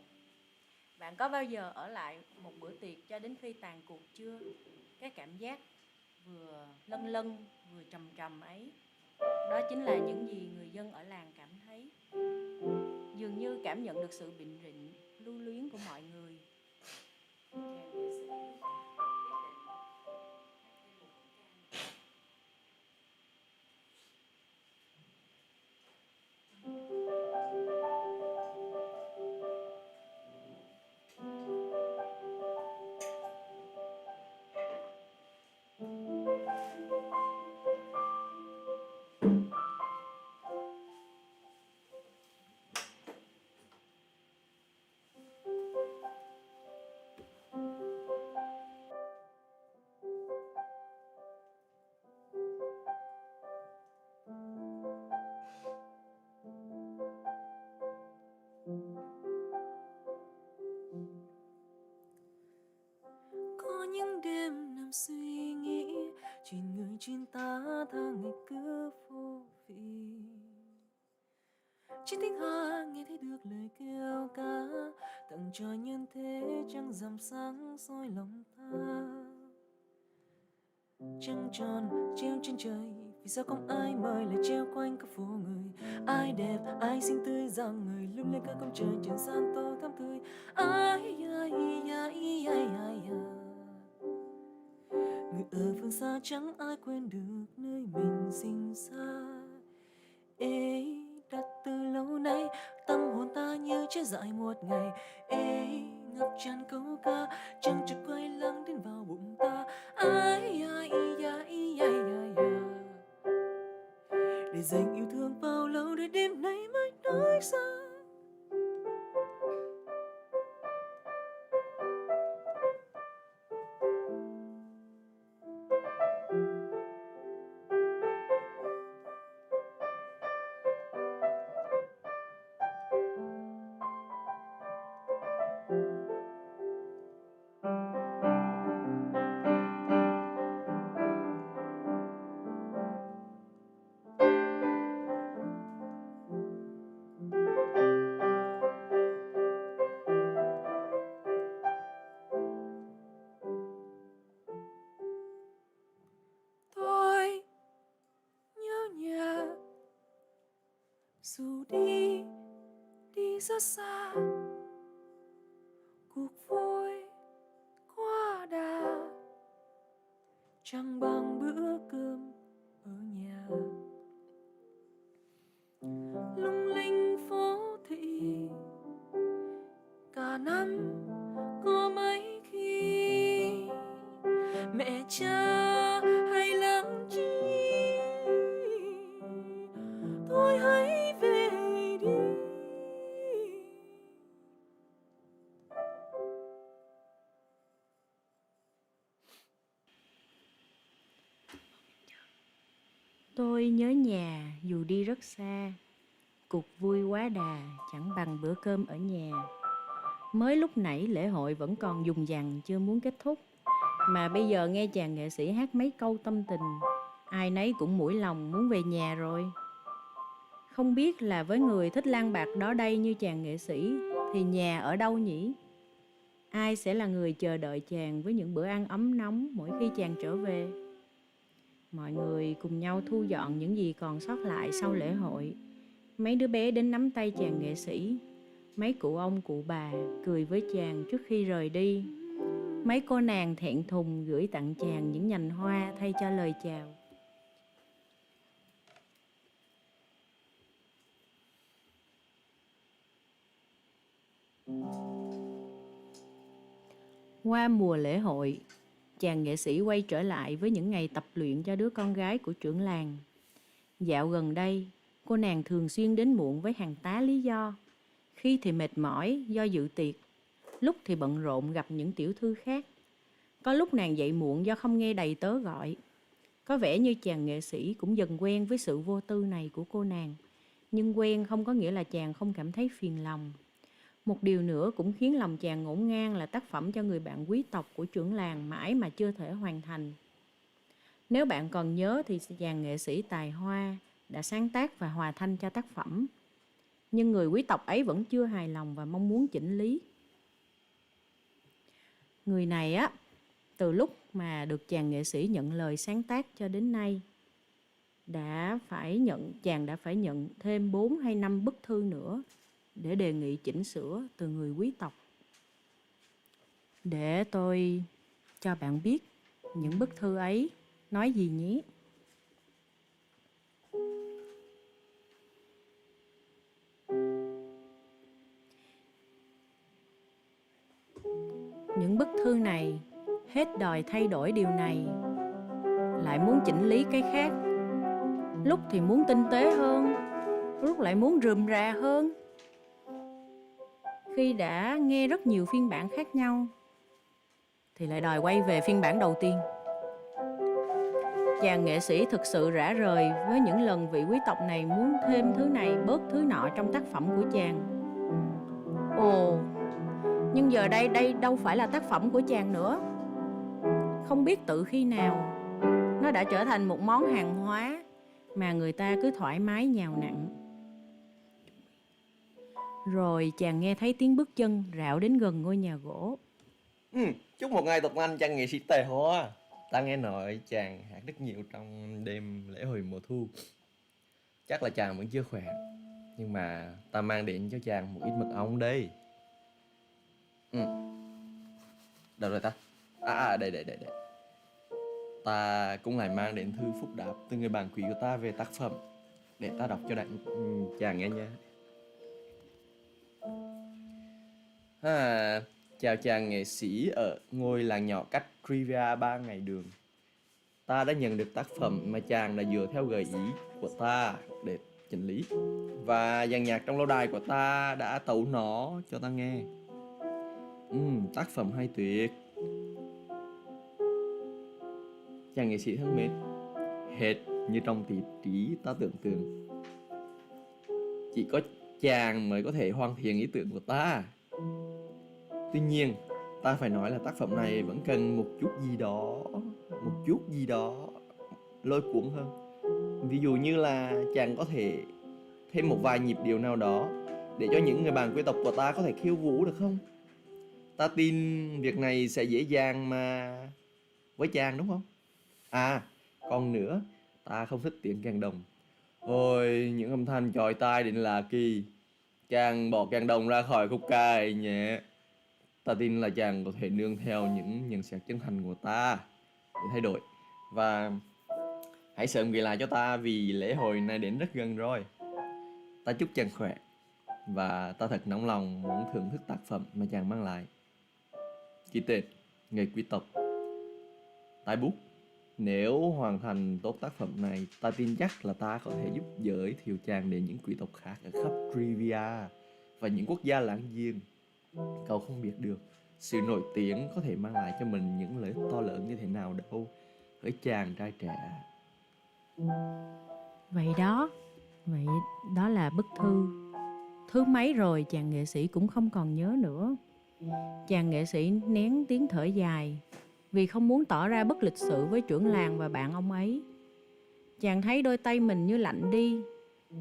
Bạn có bao giờ ở lại một bữa tiệc cho đến khi tàn cuộc chưa? Cái cảm giác vừa lân lân vừa trầm trầm ấy, đó chính là những gì người dân ở làng cảm thấy. Dường như cảm nhận được sự bịnh rịnh, lưu luyến của mọi người. Chàng nghệ sĩ quyết định chuyện ta tha ngày cứ vô vị. Chỉ tiếng hát nghe thấy được lời kêu ca, tặng cho nhân thế trăng rằm sáng soi lòng ta. Trăng tròn treo trên trời, vì sao không ai mời lại treo quanh các phố người. Ai đẹp, ai xinh tươi dáng người, lung lên cả công trời trần gian tô thắm tươi. Ai ai ai ai ai ai. Người ở phương xa chẳng ai quên được nơi mình sinh ra. Ê, đã từ lâu nay tâm hồn ta như trái dại một ngày. Ê, ngập tràn câu ca chẳng chợt quay lắng đến vào bụng ta. Ai ai ai ai ai ai. Để dành yêu thương bao lâu để đêm nay mới nói ra. Tôi nhớ nhà, dù đi đi rất xa, cuộc vui quá đà, chẳng bằng bữa cơm ở nhà. Lung linh phố thị cả năm có mấy khi, mẹ cha hay lắng chi, thôi hãy về đi. Tôi nhớ nhà dù đi rất xa, cuộc vui quá đà chẳng bằng bữa cơm ở nhà. Mới lúc nãy lễ hội vẫn còn dùng dằng chưa muốn kết thúc, mà bây giờ nghe chàng nghệ sĩ hát mấy câu tâm tình, ai nấy cũng mũi lòng muốn về nhà rồi. Không biết là với người thích lang bạc đó đây như chàng nghệ sĩ thì nhà ở đâu nhỉ? Ai sẽ là người chờ đợi chàng với những bữa ăn ấm nóng mỗi khi chàng trở về? Mọi người cùng nhau thu dọn những gì còn sót lại sau lễ hội. Mấy đứa bé đến nắm tay chàng nghệ sĩ. Mấy cụ ông cụ bà cười với chàng trước khi rời đi. Mấy cô nàng thẹn thùng gửi tặng chàng những nhành hoa thay cho lời chào. Qua mùa lễ hội, chàng nghệ sĩ quay trở lại với những ngày tập luyện cho đứa con gái của trưởng làng. Dạo gần đây, cô nàng thường xuyên đến muộn với hàng tá lý do. Khi thì mệt mỏi do dự tiệc, lúc thì bận rộn gặp những tiểu thư khác. Có lúc nàng dậy muộn do không nghe đầy tớ gọi. Có vẻ như chàng nghệ sĩ cũng dần quen với sự vô tư này của cô nàng. Nhưng quen không có nghĩa là chàng không cảm thấy phiền lòng. Một điều nữa cũng khiến lòng chàng ngổn ngang là tác phẩm cho người bạn quý tộc của trưởng làng mãi mà chưa thể hoàn thành. Nếu bạn còn nhớ thì chàng nghệ sĩ tài hoa đã sáng tác và hòa thanh cho tác phẩm. Nhưng người quý tộc ấy vẫn chưa hài lòng và mong muốn chỉnh lý. Người này á, từ lúc mà được chàng nghệ sĩ nhận lời sáng tác cho đến nay, chàng đã phải nhận thêm 4 hay 5 bức thư nữa để đề nghị chỉnh sửa từ người quý tộc. Để tôi cho bạn biết những bức thư ấy nói gì nhé. Những bức thư này hết đòi thay đổi điều này, lại muốn chỉnh lý cái khác. Lúc thì muốn tinh tế hơn, lúc lại muốn rườm rà hơn. Khi đã nghe rất nhiều phiên bản khác nhau thì lại đòi quay về phiên bản đầu tiên. Chàng nghệ sĩ thực sự rã rời với những lần vị quý tộc này muốn thêm thứ này bớt thứ nọ trong tác phẩm của chàng. Ồ, nhưng giờ đây đâu phải là tác phẩm của chàng nữa. Không biết tự khi nào Nó đã trở thành một món hàng hóa mà người ta cứ thoải mái nhào nặn. Rồi chàng nghe thấy tiếng bước chân rạo đến gần ngôi nhà gỗ. Chúc một ngày tốt lành chàng nghệ sĩ tài hoa. Ta nghe nói chàng hát rất nhiều trong đêm lễ hội mùa thu. Chắc là chàng vẫn chưa khỏe, nhưng mà ta mang đến cho chàng một ít mật ong đây. Đâu rồi ta? Đây. Ta cũng lại mang đến thư phúc đáp từ người bạn quý của ta về tác phẩm, để ta đọc cho chàng nghe nha. Chào chàng nghệ sĩ ở ngôi làng nhỏ cách Trivia 3 ngày đường. Ta đã nhận được tác phẩm mà chàng đã dựa theo gợi ý của ta để chỉnh lý, và dàn nhạc trong lâu đài của ta đã tấu nó cho ta nghe. Tác phẩm hay tuyệt. Chàng nghệ sĩ thân mến, hệt như trong tỷ trí ta tưởng tượng, chỉ có chàng mới có thể hoàn thiện ý tưởng của ta. Tuy nhiên, ta phải nói là tác phẩm này vẫn cần một chút gì đó lôi cuốn hơn. Ví dụ như là chàng có thể thêm một vài nhịp điệu nào đó để cho những người bạn quý tộc của ta có thể khiêu vũ được không? Ta tin việc này sẽ dễ dàng mà với chàng, đúng không? Còn nữa, ta không thích tiếng kèn đồng. Ôi, những âm thanh chói tai đến lạ kỳ. Chàng bỏ kèn đồng ra khỏi khúc ca ấy nhé. Ta tin là chàng có thể nương theo những nhận xét chân thành của ta để thay đổi. Và hãy sớm gửi lại cho ta, vì lễ hội này đến rất gần rồi. Ta chúc chàng khỏe, và ta thật nóng lòng muốn thưởng thức tác phẩm mà chàng mang lại. Ký tên, người quý tộc. Tái bút. Nếu hoàn thành tốt tác phẩm này, ta tin chắc là ta có thể giúp giới thiệu chàng đến những quý tộc khác ở khắp Trivia và những quốc gia láng giềng. Cậu không biết được sự nổi tiếng có thể mang lại cho mình những lợi ích to lớn như thế nào đâu, hỡi chàng trai trẻ. Vậy đó là bức thư. Thứ mấy rồi chàng nghệ sĩ cũng không còn nhớ nữa. Chàng nghệ sĩ nén tiếng thở dài vì không muốn tỏ ra bất lịch sự với trưởng làng và bạn ông ấy. Chàng thấy đôi tay mình như lạnh đi,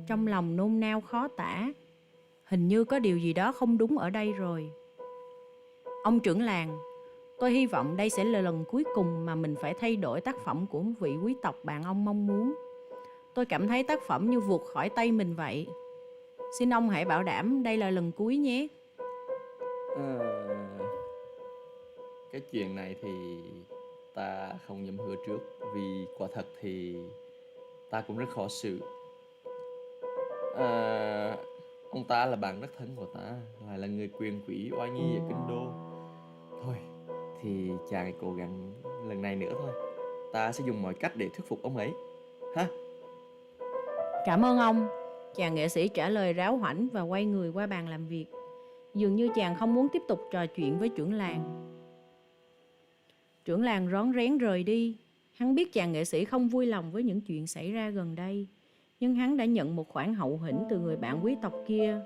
trong lòng nôn nao khó tả. Hình như có điều gì đó không đúng ở đây rồi. Ông trưởng làng, tôi hy vọng đây sẽ là lần cuối cùng mà mình phải thay đổi tác phẩm của vị quý tộc bạn ông mong muốn. Tôi cảm thấy tác phẩm như vụt khỏi tay mình vậy. Xin ông hãy bảo đảm đây là lần cuối nhé. Cái chuyện này thì ta không dám hứa trước, vì quả thật thì ta cũng rất khó xử. Ông ta là bạn rất thân của ta, lại là người quyền quý oai nghi ở kinh đô. Thôi thì chàng hãy cố gắng lần này nữa thôi. Ta sẽ dùng mọi cách để thuyết phục ông ấy ha. Cảm ơn ông. Chàng nghệ sĩ trả lời ráo hoảnh và quay người qua bàn làm việc. Dường như chàng không muốn tiếp tục trò chuyện với trưởng làng. Trưởng làng rón rén rời đi. Hắn biết chàng nghệ sĩ không vui lòng với những chuyện xảy ra gần đây, nhưng hắn đã nhận một khoản hậu hĩnh từ người bạn quý tộc kia.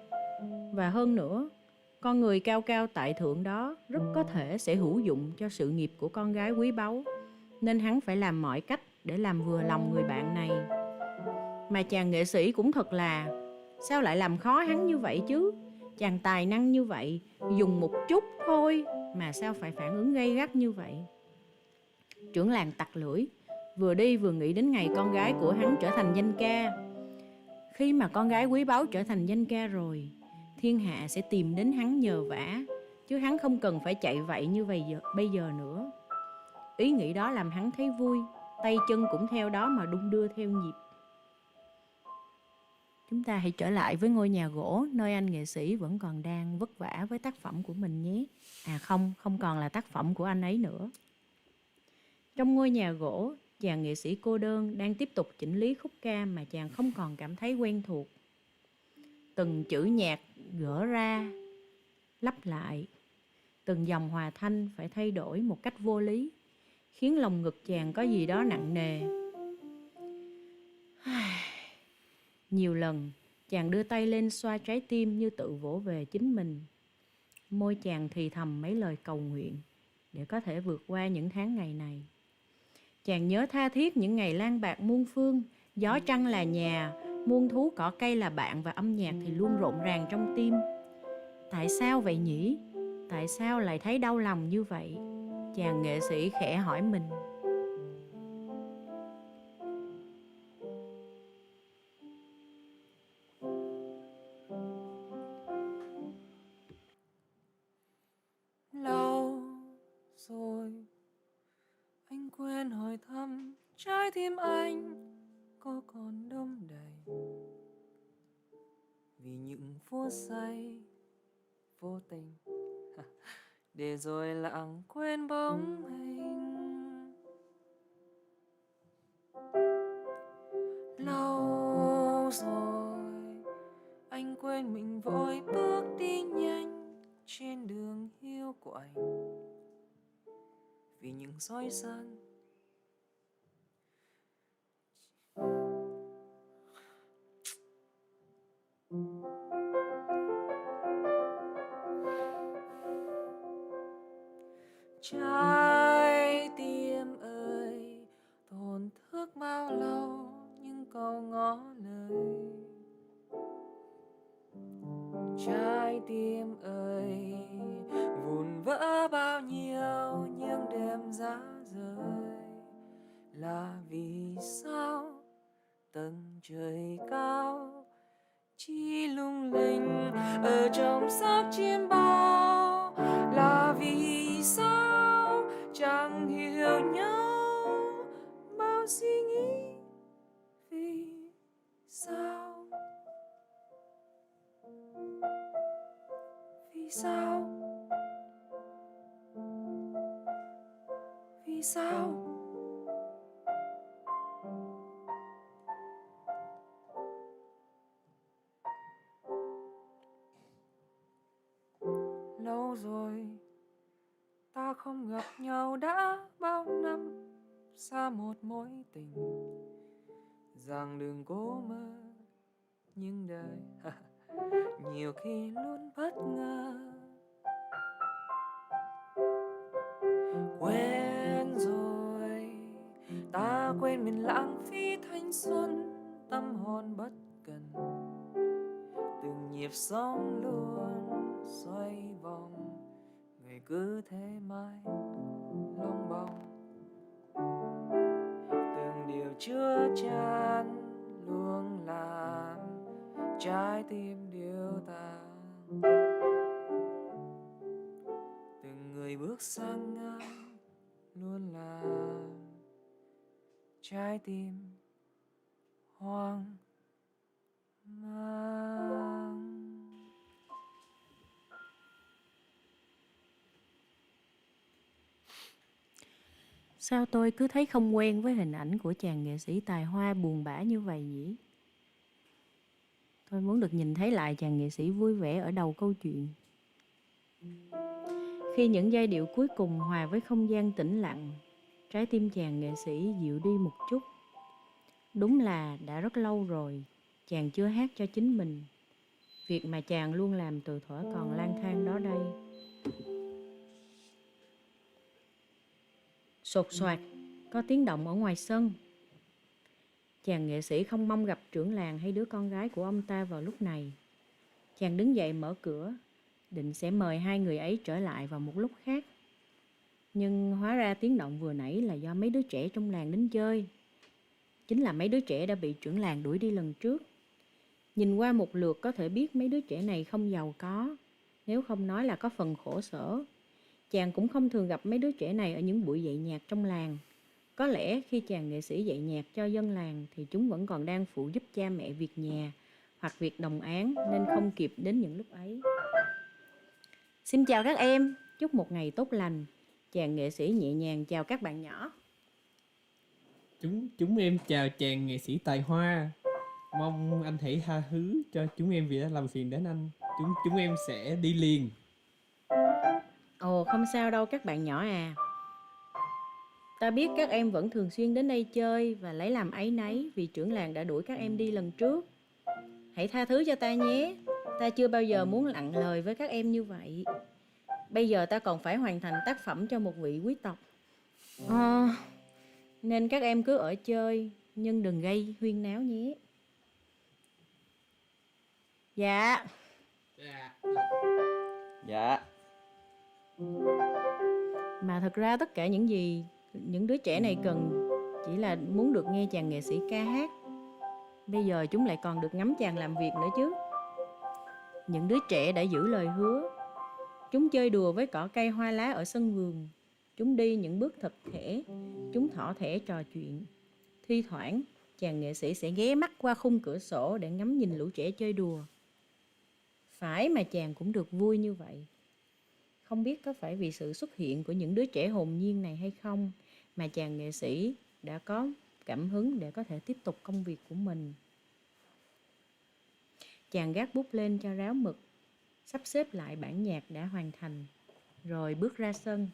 Và hơn nữa, con người cao cao tại thượng đó rất có thể sẽ hữu dụng cho sự nghiệp của con gái quý báu, nên hắn phải làm mọi cách để làm vừa lòng người bạn này. Mà chàng nghệ sĩ cũng thật là, sao lại làm khó hắn như vậy chứ? Chàng tài năng như vậy, dùng một chút thôi mà sao phải phản ứng gay gắt như vậy? Trưởng làng tặc lưỡi, vừa đi vừa nghĩ đến ngày con gái của hắn trở thành danh ca. Khi mà con gái quý báu trở thành danh ca rồi, thiên hạ sẽ tìm đến hắn nhờ vả, chứ hắn không cần phải chạy vậy như bây giờ nữa. Ý nghĩ đó làm hắn thấy vui, tay chân cũng theo đó mà đung đưa theo nhịp. Chúng ta hãy trở lại với ngôi nhà gỗ nơi anh nghệ sĩ vẫn còn đang vất vả với tác phẩm của mình nhé. Không còn là tác phẩm của anh ấy nữa. Trong ngôi nhà gỗ, chàng nghệ sĩ cô đơn đang tiếp tục chỉnh lý khúc ca mà chàng không còn cảm thấy quen thuộc. Từng chữ nhạc gỡ ra, lắp lại, từng dòng hòa thanh phải thay đổi một cách vô lý, khiến lòng ngực chàng có gì đó nặng nề. Nhiều lần, chàng đưa tay lên xoa trái tim như tự vỗ về chính mình. Môi chàng thì thầm mấy lời cầu nguyện để có thể vượt qua những tháng ngày này. Chàng nhớ tha thiết những ngày lang bạc muôn phương, gió trăng là nhà, muôn thú cỏ cây là bạn và âm nhạc thì luôn rộn ràng trong tim. Tại sao vậy nhỉ? Tại sao lại thấy đau lòng như vậy? Chàng nghệ sĩ khẽ hỏi mình. Lâu rồi anh quên hỏi thăm trái tim anh có còn đông đầy, vì những phút giây vô tình để rồi lãng quên bóng hình. Lâu rồi anh quên mình vội bước đi nhanh trên đường hiu quạnh, vì những dối gian trái tim ơi, tổn thức bao lâu nhưng câu ngỏ lời. Trái tim ơi, vụn vỡ bao nhiêu những đêm giá rời, là vì sao tầng trời cao chỉ lung linh ở trong xác chim bao, là vì sao chẳng hiểu nhau bao suy nghĩ. Vì sao, vì sao, vì sao? Lâu rồi ta không gặp nhau đã bao năm, xa một mối tình, rằng đừng cố mơ nhưng đời nhiều khi luôn bất ngờ. Quên rồi, ta quên mình lãng phí thanh xuân, tâm hồn bất cần, từng nhịp sống luôn xoay vòng, người cứ thế mãi lông bông, từng điều chưa chan luôn làm trái tim điêu tàn, từng người bước sang ngang luôn làm trái tim hoang mang. Sao tôi cứ thấy không quen với hình ảnh của chàng nghệ sĩ tài hoa buồn bã như vậy nhỉ? Tôi muốn được nhìn thấy lại chàng nghệ sĩ vui vẻ ở đầu câu chuyện. Khi những giai điệu cuối cùng hòa với không gian tĩnh lặng, trái tim chàng nghệ sĩ dịu đi một chút. Đúng là đã rất lâu rồi chàng chưa hát cho chính mình, việc mà chàng luôn làm từ thuở còn lang thang đó đây. Sột soạt, có tiếng động ở ngoài sân. Chàng nghệ sĩ không mong gặp trưởng làng hay đứa con gái của ông ta vào lúc này. Chàng đứng dậy mở cửa, định sẽ mời hai người ấy trở lại vào một lúc khác. Nhưng hóa ra tiếng động vừa nãy là do mấy đứa trẻ trong làng đến chơi. Chính là mấy đứa trẻ đã bị trưởng làng đuổi đi lần trước. Nhìn qua một lượt có thể biết mấy đứa trẻ này không giàu có, nếu không nói là có phần khổ sở. Chàng cũng không thường gặp mấy đứa trẻ này ở những buổi dạy nhạc trong làng. Có lẽ khi chàng nghệ sĩ dạy nhạc cho dân làng thì chúng vẫn còn đang phụ giúp cha mẹ việc nhà hoặc việc đồng áng nên không kịp đến những lúc ấy. Xin chào các em, chúc một ngày tốt lành. Chàng nghệ sĩ nhẹ nhàng chào các bạn nhỏ. Chúng em chào chàng nghệ sĩ tài hoa. Mong anh hãy tha thứ cho chúng em vì đã làm phiền đến anh. Chúng em sẽ đi liền. Ồ, không sao đâu các bạn nhỏ à. Ta biết các em vẫn thường xuyên đến đây chơi và lấy làm áy náy vì trưởng làng đã đuổi các em đi lần trước. Hãy tha thứ cho ta nhé. Ta chưa bao giờ muốn nặng lời với các em như vậy. Bây giờ ta còn phải hoàn thành tác phẩm cho một vị quý tộc. Nên các em cứ ở chơi, nhưng đừng gây huyên náo nhé. Dạ. Dạ. Dạ. Mà thật ra tất cả những gì những đứa trẻ này cần chỉ là muốn được nghe chàng nghệ sĩ ca hát. Bây giờ chúng lại còn được ngắm chàng làm việc nữa chứ. Những đứa trẻ đã giữ lời hứa. Chúng chơi đùa với cỏ cây hoa lá ở sân vườn. Chúng đi những bước thật thể. Chúng thỏ thẻ trò chuyện. Thi thoảng, chàng nghệ sĩ sẽ ghé mắt qua khung cửa sổ để ngắm nhìn lũ trẻ chơi đùa. Phải mà chàng cũng được vui như vậy. Không biết có phải vì sự xuất hiện của những đứa trẻ hồn nhiên này hay không mà chàng nghệ sĩ đã có cảm hứng để có thể tiếp tục công việc của mình. Chàng gác bút lên cho ráo mực, sắp xếp lại bản nhạc đã hoàn thành, rồi bước ra sân.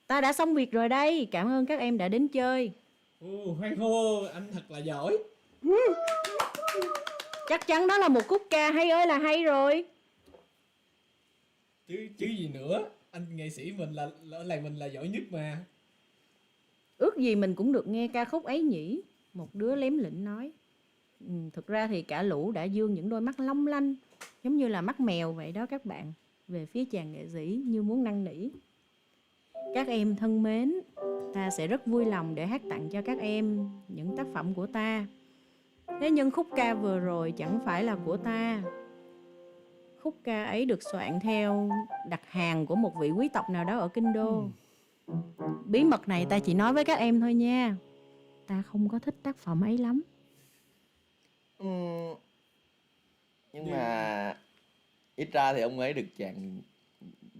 Ta đã xong việc rồi đây, cảm ơn các em đã đến chơi. Hoan hô, anh thật là giỏi. Chắc chắn đó là một khúc ca hay ơi là hay rồi. Chứ gì nữa, anh nghệ sĩ mình là ở làng mình là giỏi nhất mà. Ước gì mình cũng được nghe ca khúc ấy nhỉ, một đứa lém lĩnh nói. Thực ra thì cả lũ đã dương những đôi mắt long lanh, giống như là mắt mèo vậy đó các bạn, về phía chàng nghệ sĩ như muốn năn nỉ. Các em thân mến, ta sẽ rất vui lòng để hát tặng cho các em những tác phẩm của ta. Thế nhưng khúc ca vừa rồi chẳng phải là của ta. Khúc ca ấy được soạn theo đặt hàng của một vị quý tộc nào đó ở Kinh Đô. Bí mật này ta chỉ nói với các em thôi nha. Ta không có thích tác phẩm ấy lắm. Nhưng mà ít ra thì ông ấy được chàng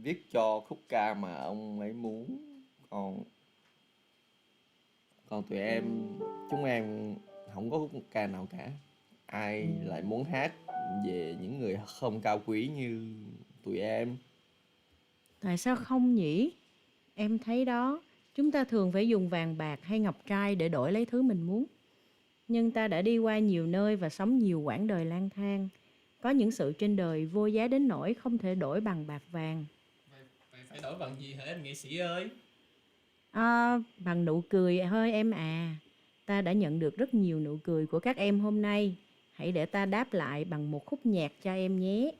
viết cho khúc ca mà ông ấy muốn. Còn tụi em, chúng em không có khúc ca nào cả. Ai lại muốn hát về những người không cao quý như tụi em? Tại sao không nhỉ? Em thấy đó, chúng ta thường phải dùng vàng bạc hay ngọc trai để đổi lấy thứ mình muốn. Nhưng ta đã đi qua nhiều nơi và sống nhiều quãng đời lang thang. Có những sự trên đời vô giá đến nỗi không thể đổi bằng bạc vàng. Vậy phải đổi bằng gì hả anh nghệ sĩ ơi? Bằng nụ cười thôi em à. Ta đã nhận được rất nhiều nụ cười của các em hôm nay. Hãy để ta đáp lại bằng một khúc nhạc cho em nhé.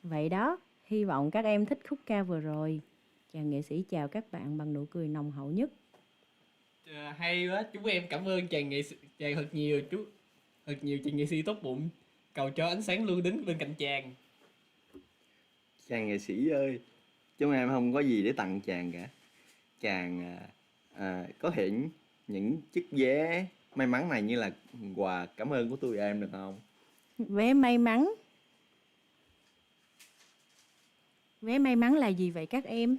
Vậy đó, hy vọng các em thích khúc ca vừa rồi. Chàng nghệ sĩ chào các bạn bằng nụ cười nồng hậu nhất. Hay quá, chúng em cảm ơn chàng nghệ sĩ, chàng thật nhiều, chàng nghệ sĩ tốt bụng. Cầu cho ánh sáng luôn đến bên cạnh chàng. Chàng nghệ sĩ ơi, chúng em không có gì để tặng chàng cả. Chàng có thể những chiếc vé may mắn này như là quà cảm ơn của tụi em được không? Vé may mắn? Vé may mắn là gì vậy các em?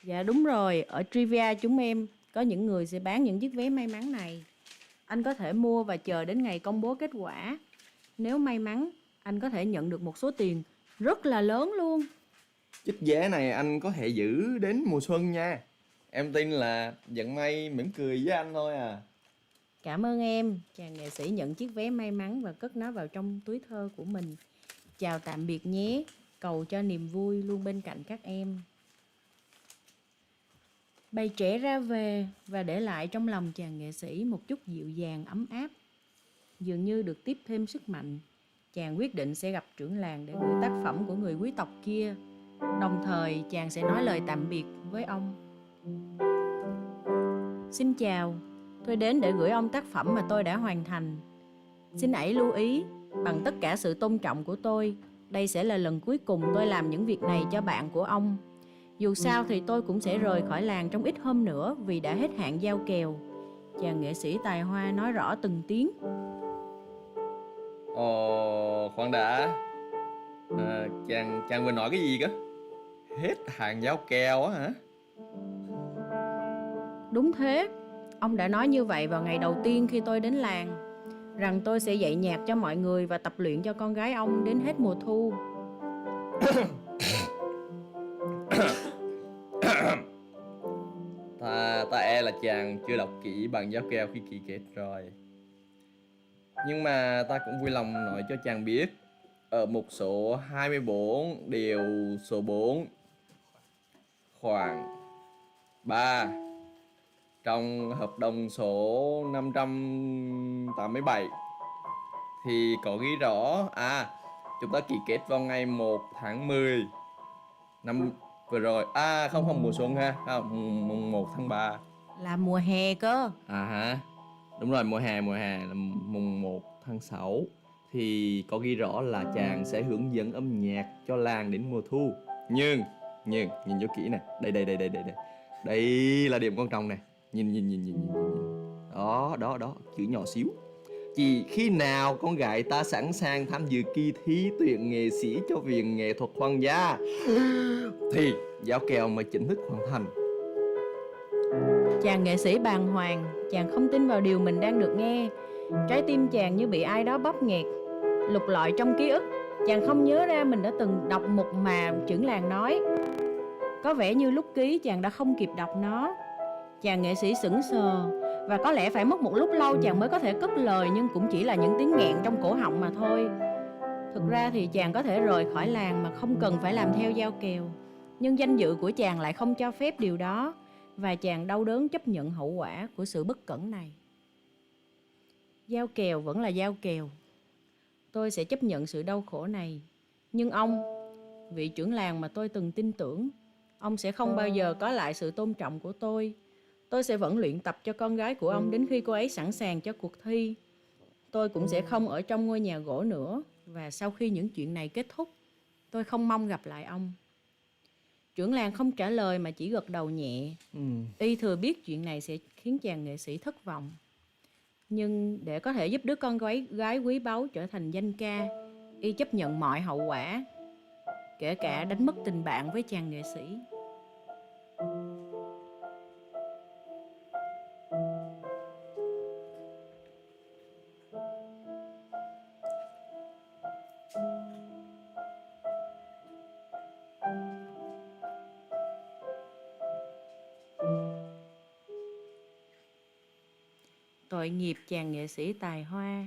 Dạ đúng rồi, ở Trivia chúng em có những người sẽ bán những chiếc vé may mắn này. Anh có thể mua và chờ đến ngày công bố kết quả. Nếu may mắn, anh có thể nhận được một số tiền rất là lớn luôn. Chiếc vé này anh có thể giữ đến mùa xuân nha. Em tin là vận may mỉm cười với anh thôi à. Cảm ơn em. Chàng nghệ sĩ nhận chiếc vé may mắn và cất nó vào trong túi thơ của mình. Chào tạm biệt nhé. Cầu cho niềm vui luôn bên cạnh các em. Bầy trẻ ra về và để lại trong lòng chàng nghệ sĩ một chút dịu dàng ấm áp. Dường như được tiếp thêm sức mạnh, chàng quyết định sẽ gặp trưởng làng để gửi tác phẩm của người quý tộc kia. Đồng thời chàng sẽ nói lời tạm biệt với ông. Xin chào, tôi đến để gửi ông tác phẩm mà tôi đã hoàn thành. Xin hãy lưu ý, bằng tất cả sự tôn trọng của tôi, đây sẽ là lần cuối cùng tôi làm những việc này cho bạn của ông. Dù sao thì tôi cũng sẽ rời khỏi làng trong ít hôm nữa vì đã hết hạn giao kèo. Chàng nghệ sĩ tài hoa nói rõ từng tiếng. Ồ, khoan đã. Chàng vừa nói cái gì cơ? Hết hàng giao kèo á hả? Đúng thế, ông đã nói như vậy vào ngày đầu tiên khi tôi đến làng, rằng tôi sẽ dạy nhạc cho mọi người và tập luyện cho con gái ông đến hết mùa thu. Ta e là chàng chưa đọc kỹ bản giao kèo khi ký kết rồi. Nhưng mà ta cũng vui lòng nói cho chàng biết, ở mục số 24 điều số 4 khoảng 3 trong hợp đồng số 587 thì có ghi rõ chúng ta ký kết vào ngày 1 tháng 10 năm vừa rồi. Không mùa xuân ha, mùng 1 tháng 3 Là mùa hè cơ. hả? Đúng rồi, mùa hè là mùng 1 tháng 6 thì có ghi rõ là chàng sẽ hướng dẫn âm nhạc cho làng đến mùa thu. Nhưng nhìn cho kỹ nè, đây. Đây là điểm quan trọng này. Nhìn. Đó, chữ nhỏ xíu. Chỉ khi nào con gái ta sẵn sàng tham dự kỳ thi tuyển nghệ sĩ cho Viện Nghệ thuật Hoàng gia thì giao kèo mới chính thức hoàn thành. Chàng nghệ sĩ bàng hoàng, chàng không tin vào điều mình đang được nghe. Trái tim chàng như bị ai đó bóp nghẹt. Lục lọi trong ký ức, chàng không nhớ ra mình đã từng đọc mục mà trưởng làng nói. Có vẻ như lúc ký chàng đã không kịp đọc nó. Chàng nghệ sĩ sững sờ, và có lẽ phải mất một lúc lâu chàng mới có thể cất lời, nhưng cũng chỉ là những tiếng nghẹn trong cổ họng mà thôi. Thực ra thì chàng có thể rời khỏi làng mà không cần phải làm theo giao kèo, nhưng danh dự của chàng lại không cho phép điều đó, và chàng đau đớn chấp nhận hậu quả của sự bất cẩn này. Giao kèo vẫn là giao kèo. Tôi sẽ chấp nhận sự đau khổ này. Nhưng ông, vị trưởng làng mà tôi từng tin tưởng, ông sẽ không bao giờ có lại sự tôn trọng của tôi. Tôi sẽ vẫn luyện tập cho con gái của ông đến khi cô ấy sẵn sàng cho cuộc thi. Tôi cũng sẽ không ở trong ngôi nhà gỗ nữa. Và sau khi những chuyện này kết thúc, tôi không mong gặp lại ông. Trưởng làng không trả lời mà chỉ gật đầu nhẹ. Y thừa biết chuyện này sẽ khiến chàng nghệ sĩ thất vọng. Nhưng để có thể giúp đứa con gái quý báu trở thành danh ca, Y chấp nhận mọi hậu quả, kể cả đánh mất tình bạn với chàng nghệ sĩ. Tội nghiệp chàng nghệ sĩ tài hoa.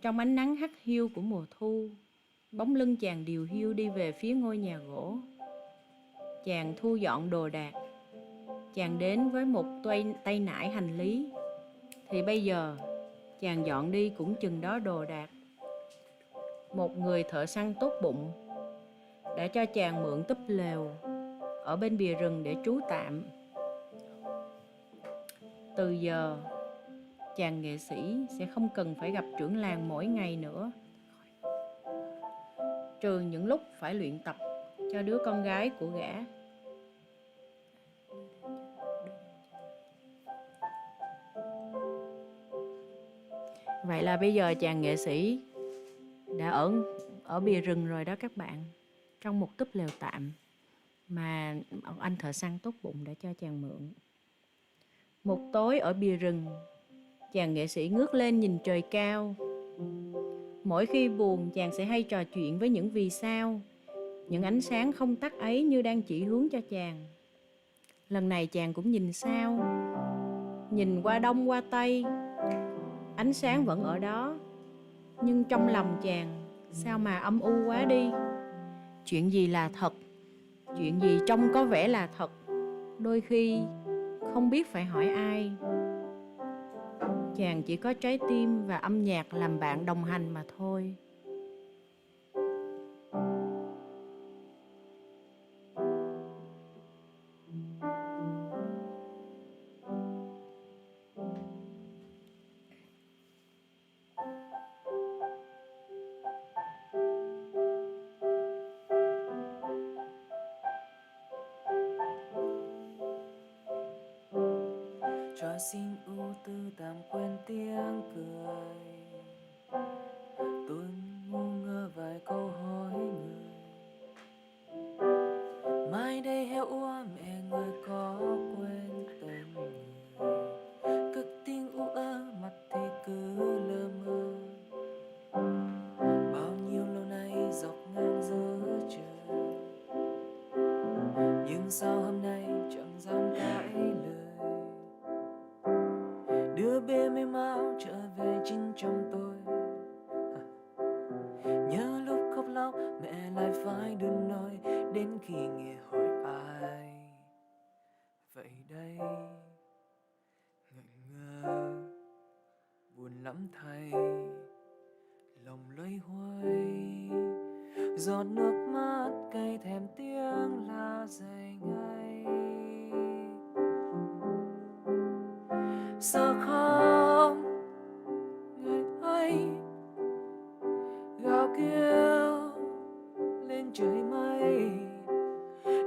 Trong ánh nắng hắt hiu của mùa thu, bóng lưng chàng điều hiu đi về phía ngôi nhà gỗ. Chàng thu dọn đồ đạc. Chàng đến với một tay nải hành lý. Thì bây giờ chàng dọn đi cũng chừng đó đồ đạc. Một người thợ săn tốt bụng đã cho chàng mượn túp lều ở bên bìa rừng để trú tạm. Từ giờ chàng nghệ sĩ sẽ không cần phải gặp trưởng làng mỗi ngày nữa, trừ những lúc phải luyện tập cho đứa con gái của gã. Vậy là bây giờ chàng nghệ sĩ đã ở bìa rừng rồi đó các bạn, trong một túp lều tạm mà anh thợ săn tốt bụng đã cho chàng mượn. Một tối ở bìa rừng, chàng nghệ sĩ ngước lên nhìn trời cao. Mỗi khi buồn, chàng sẽ hay trò chuyện với những vì sao, những ánh sáng không tắt ấy như đang chỉ hướng cho chàng. Lần này chàng cũng nhìn sao, nhìn qua đông qua tây, ánh sáng vẫn ở đó, nhưng trong lòng chàng sao mà âm u quá đi. Chuyện gì là thật, chuyện gì trông có vẻ là thật, đôi khi không biết phải hỏi ai. Chàng chỉ có trái tim và âm nhạc làm bạn đồng hành mà thôi. Cho xin ưu tư tạm quên tiếng cười, tôi ngu ngơ vài câu hỏi người. Mai đây heo úa mẹ người có quên tên người, cất tiếng u ớ mặt thì cứ lơ mơ. Bao nhiêu lâu nay dọc ngang giữa trời, nhưng sao hôm nay chẳng dám cãi lời. Đưa bê mê máu trở về chính trong tôi. Nhớ lúc khóc lóc mẹ lại phải đừng nói, đến khi nghe hỏi ai. Vậy đây ngẩn ngơ buồn lắm thay, lòng loay hoay, giọt nước mắt cay thèm tiếng la dày ngay. Sợ không ngày ấy gào kêu lên trời mây,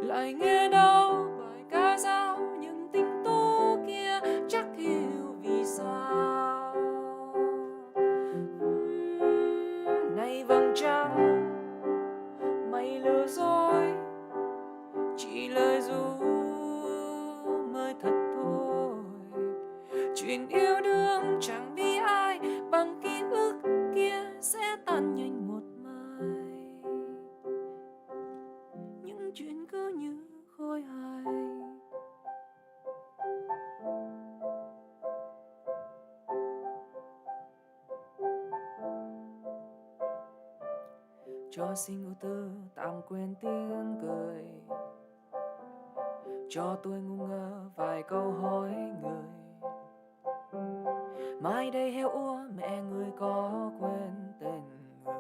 lại nghe đâu bài ca dao những tình tố kia chắc hiểu vì sao. Này vầng trăng mây lừa dối, chỉ lời ru mới thật thôi. Chuyện yêu đương chẳng bi ai bằng ký ức kia sẽ tan nhanh một mai. Những chuyện cứ như khôi hài. Cho xin ưu tư tạm quên tiếng cười, cho tôi ngu ngơ vài câu hỏi người. Mai đây heo úa mẹ người có quên tên người,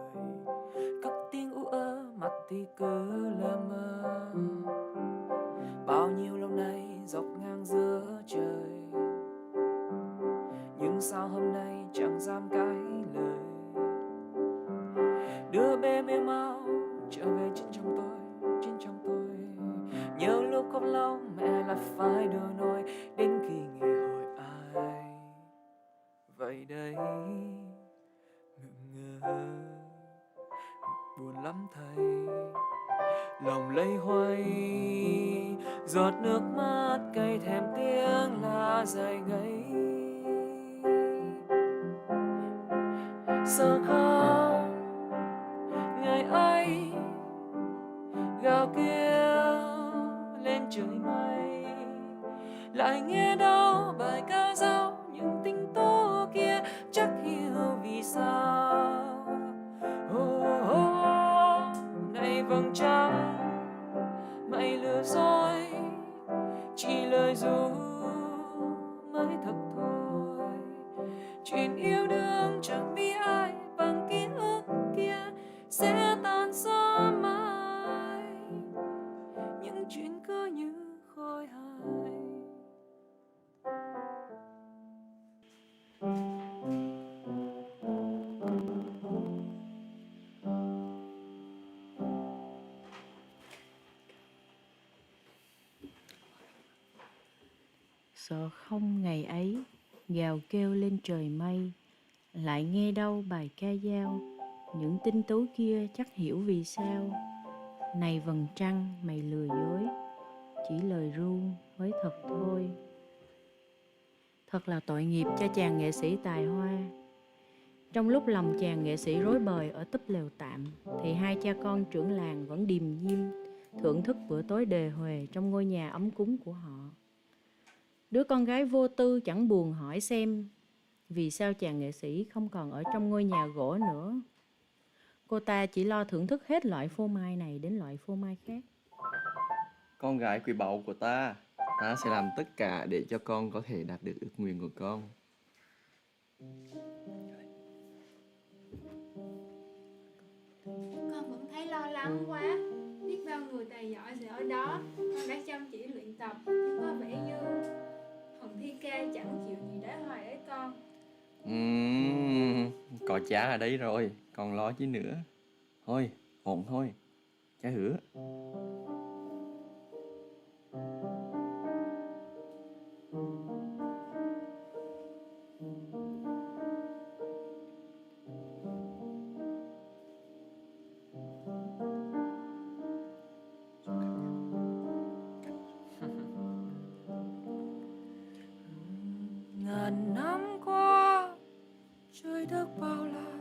cất tiếng u ớ mặt thì cứ lơ mơ. Bao nhiêu lâu nay dọc ngang giữa trời, nhưng sao hôm nay chẳng dám cãi lời. Đưa bê mê máu trở về chính trong tôi, chính trong tôi. Nhớ lúc khóc lóc mẹ lại phải đưa nói, đến khi nghe hỏi ai. Vậy đây ngượng ngơ buồn lắm thay, lòng lây hoay, giọt nước mắt cay thèm tiếng la dày ngấy. Sợ không ngày ấy gào kêu lên trời mây, lại nghe đâu bài ca dao những tình tố kia chắc hiểu vì sao. Này vầng trăng mây lừa dối, chỉ lời ru mới thật thôi. Chuyện yêu đương chẳng bi ai bằng ký ức kia sẽ tan gió mai. Những chuyện cứ như khôi hài. sợ không ngày ấy gào kêu lên trời mây, lại nghe đâu bài ca dao, những tinh tú kia chắc hiểu vì sao. Này vầng trăng mày lừa dối, chỉ lời ru mới thật thôi. Thật là tội nghiệp cho chàng nghệ sĩ tài hoa. Trong lúc lòng chàng nghệ sĩ rối bời ở túp lều tạm, thì hai cha con trưởng làng vẫn điềm nhiêm thưởng thức bữa tối đề huề trong ngôi nhà ấm cúng của họ. Đứa con gái vô tư chẳng buồn hỏi xem vì sao chàng nghệ sĩ không còn ở trong ngôi nhà gỗ nữa. Cô ta chỉ lo thưởng thức hết loại phô mai này đến loại phô mai khác. Con gái quý báu của ta, ta sẽ làm tất cả để cho con có thể đạt được ước nguyện của con. Con vẫn thấy lo lắng quá. Biết bao người tài giỏi sẽ ở đó. Con đã chăm chỉ luyện tập, nhưng có vẻ như Hồng Thi Ca chẳng chịu gì để hoài ấy con. Có cha ở đây rồi, còn lo chi nữa. Thôi, ổn thôi, cha hứa. Ngàn năm qua trời đất bao la,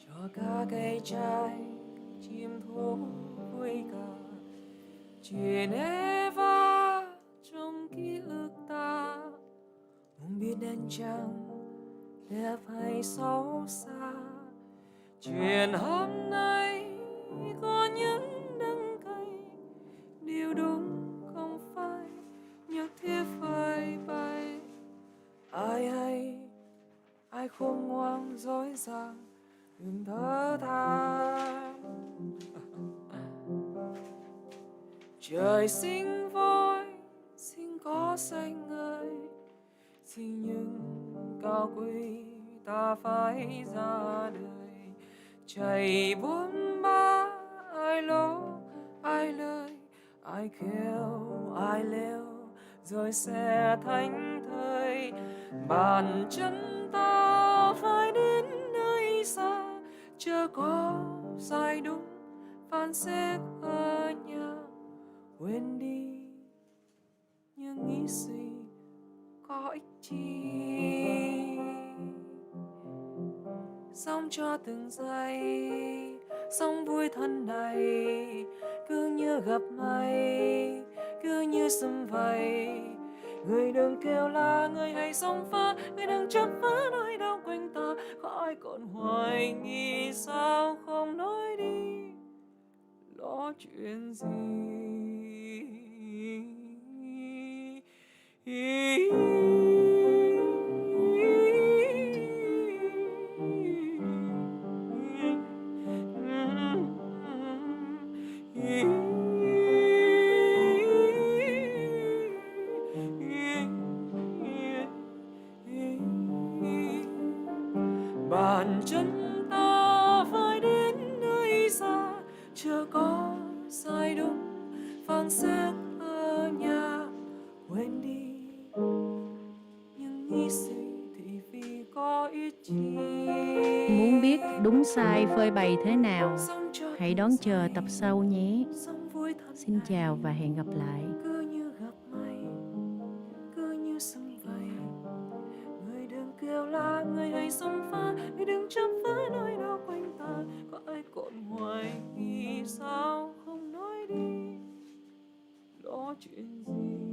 cho cả cây trái chim thú vui cả. Chuyện Eva trong ký ức ta, không biết nên chăng đẹp hay xấu xa. Chuyện hôm nay có những đắng cay, điều đúng không phải nhất thiết phải bay. Ai hay ai khôn ngoan dối dàng đừng thở than. Trời sinh vội xin có xanh ơi, xin những cao quý ta phải ra đời. Chạy buôn ba ai lố ai lời, ai kêu ai leo rồi sẽ thánh thơi. Bàn chân ta phải đến nơi xa, chưa có sai đúng phán xét ở nhà. Quên đi những nghĩ suy có ích chi, sống cho từng giây, sống vui thân này. Cứ như gặp mây, cứ như sum vầy. Người đừng kêu la, người hãy sống phá, người đừng chấp phá nỗi đau quanh ta. Có ai còn hoài nghi sao không nói đi, lo chuyện gì. Bàn chân ta phải đến nơi xa, chưa có sai đúng phán xét ở nhà. Quên đi những nghĩ suy thì vì có ích chi. Muốn biết đúng sai phơi bày thế nào, hãy đón chờ tập sau nhé. Xin chào và hẹn gặp lại. Cứ như gặp mây, cứ như sum vầy. Người đừng kêu la, người hãy sống phá, người đừng chấp phá nỗi đau quanh ta. Có ai còn hoài nghi sao không nói đi, lo chuyện gì.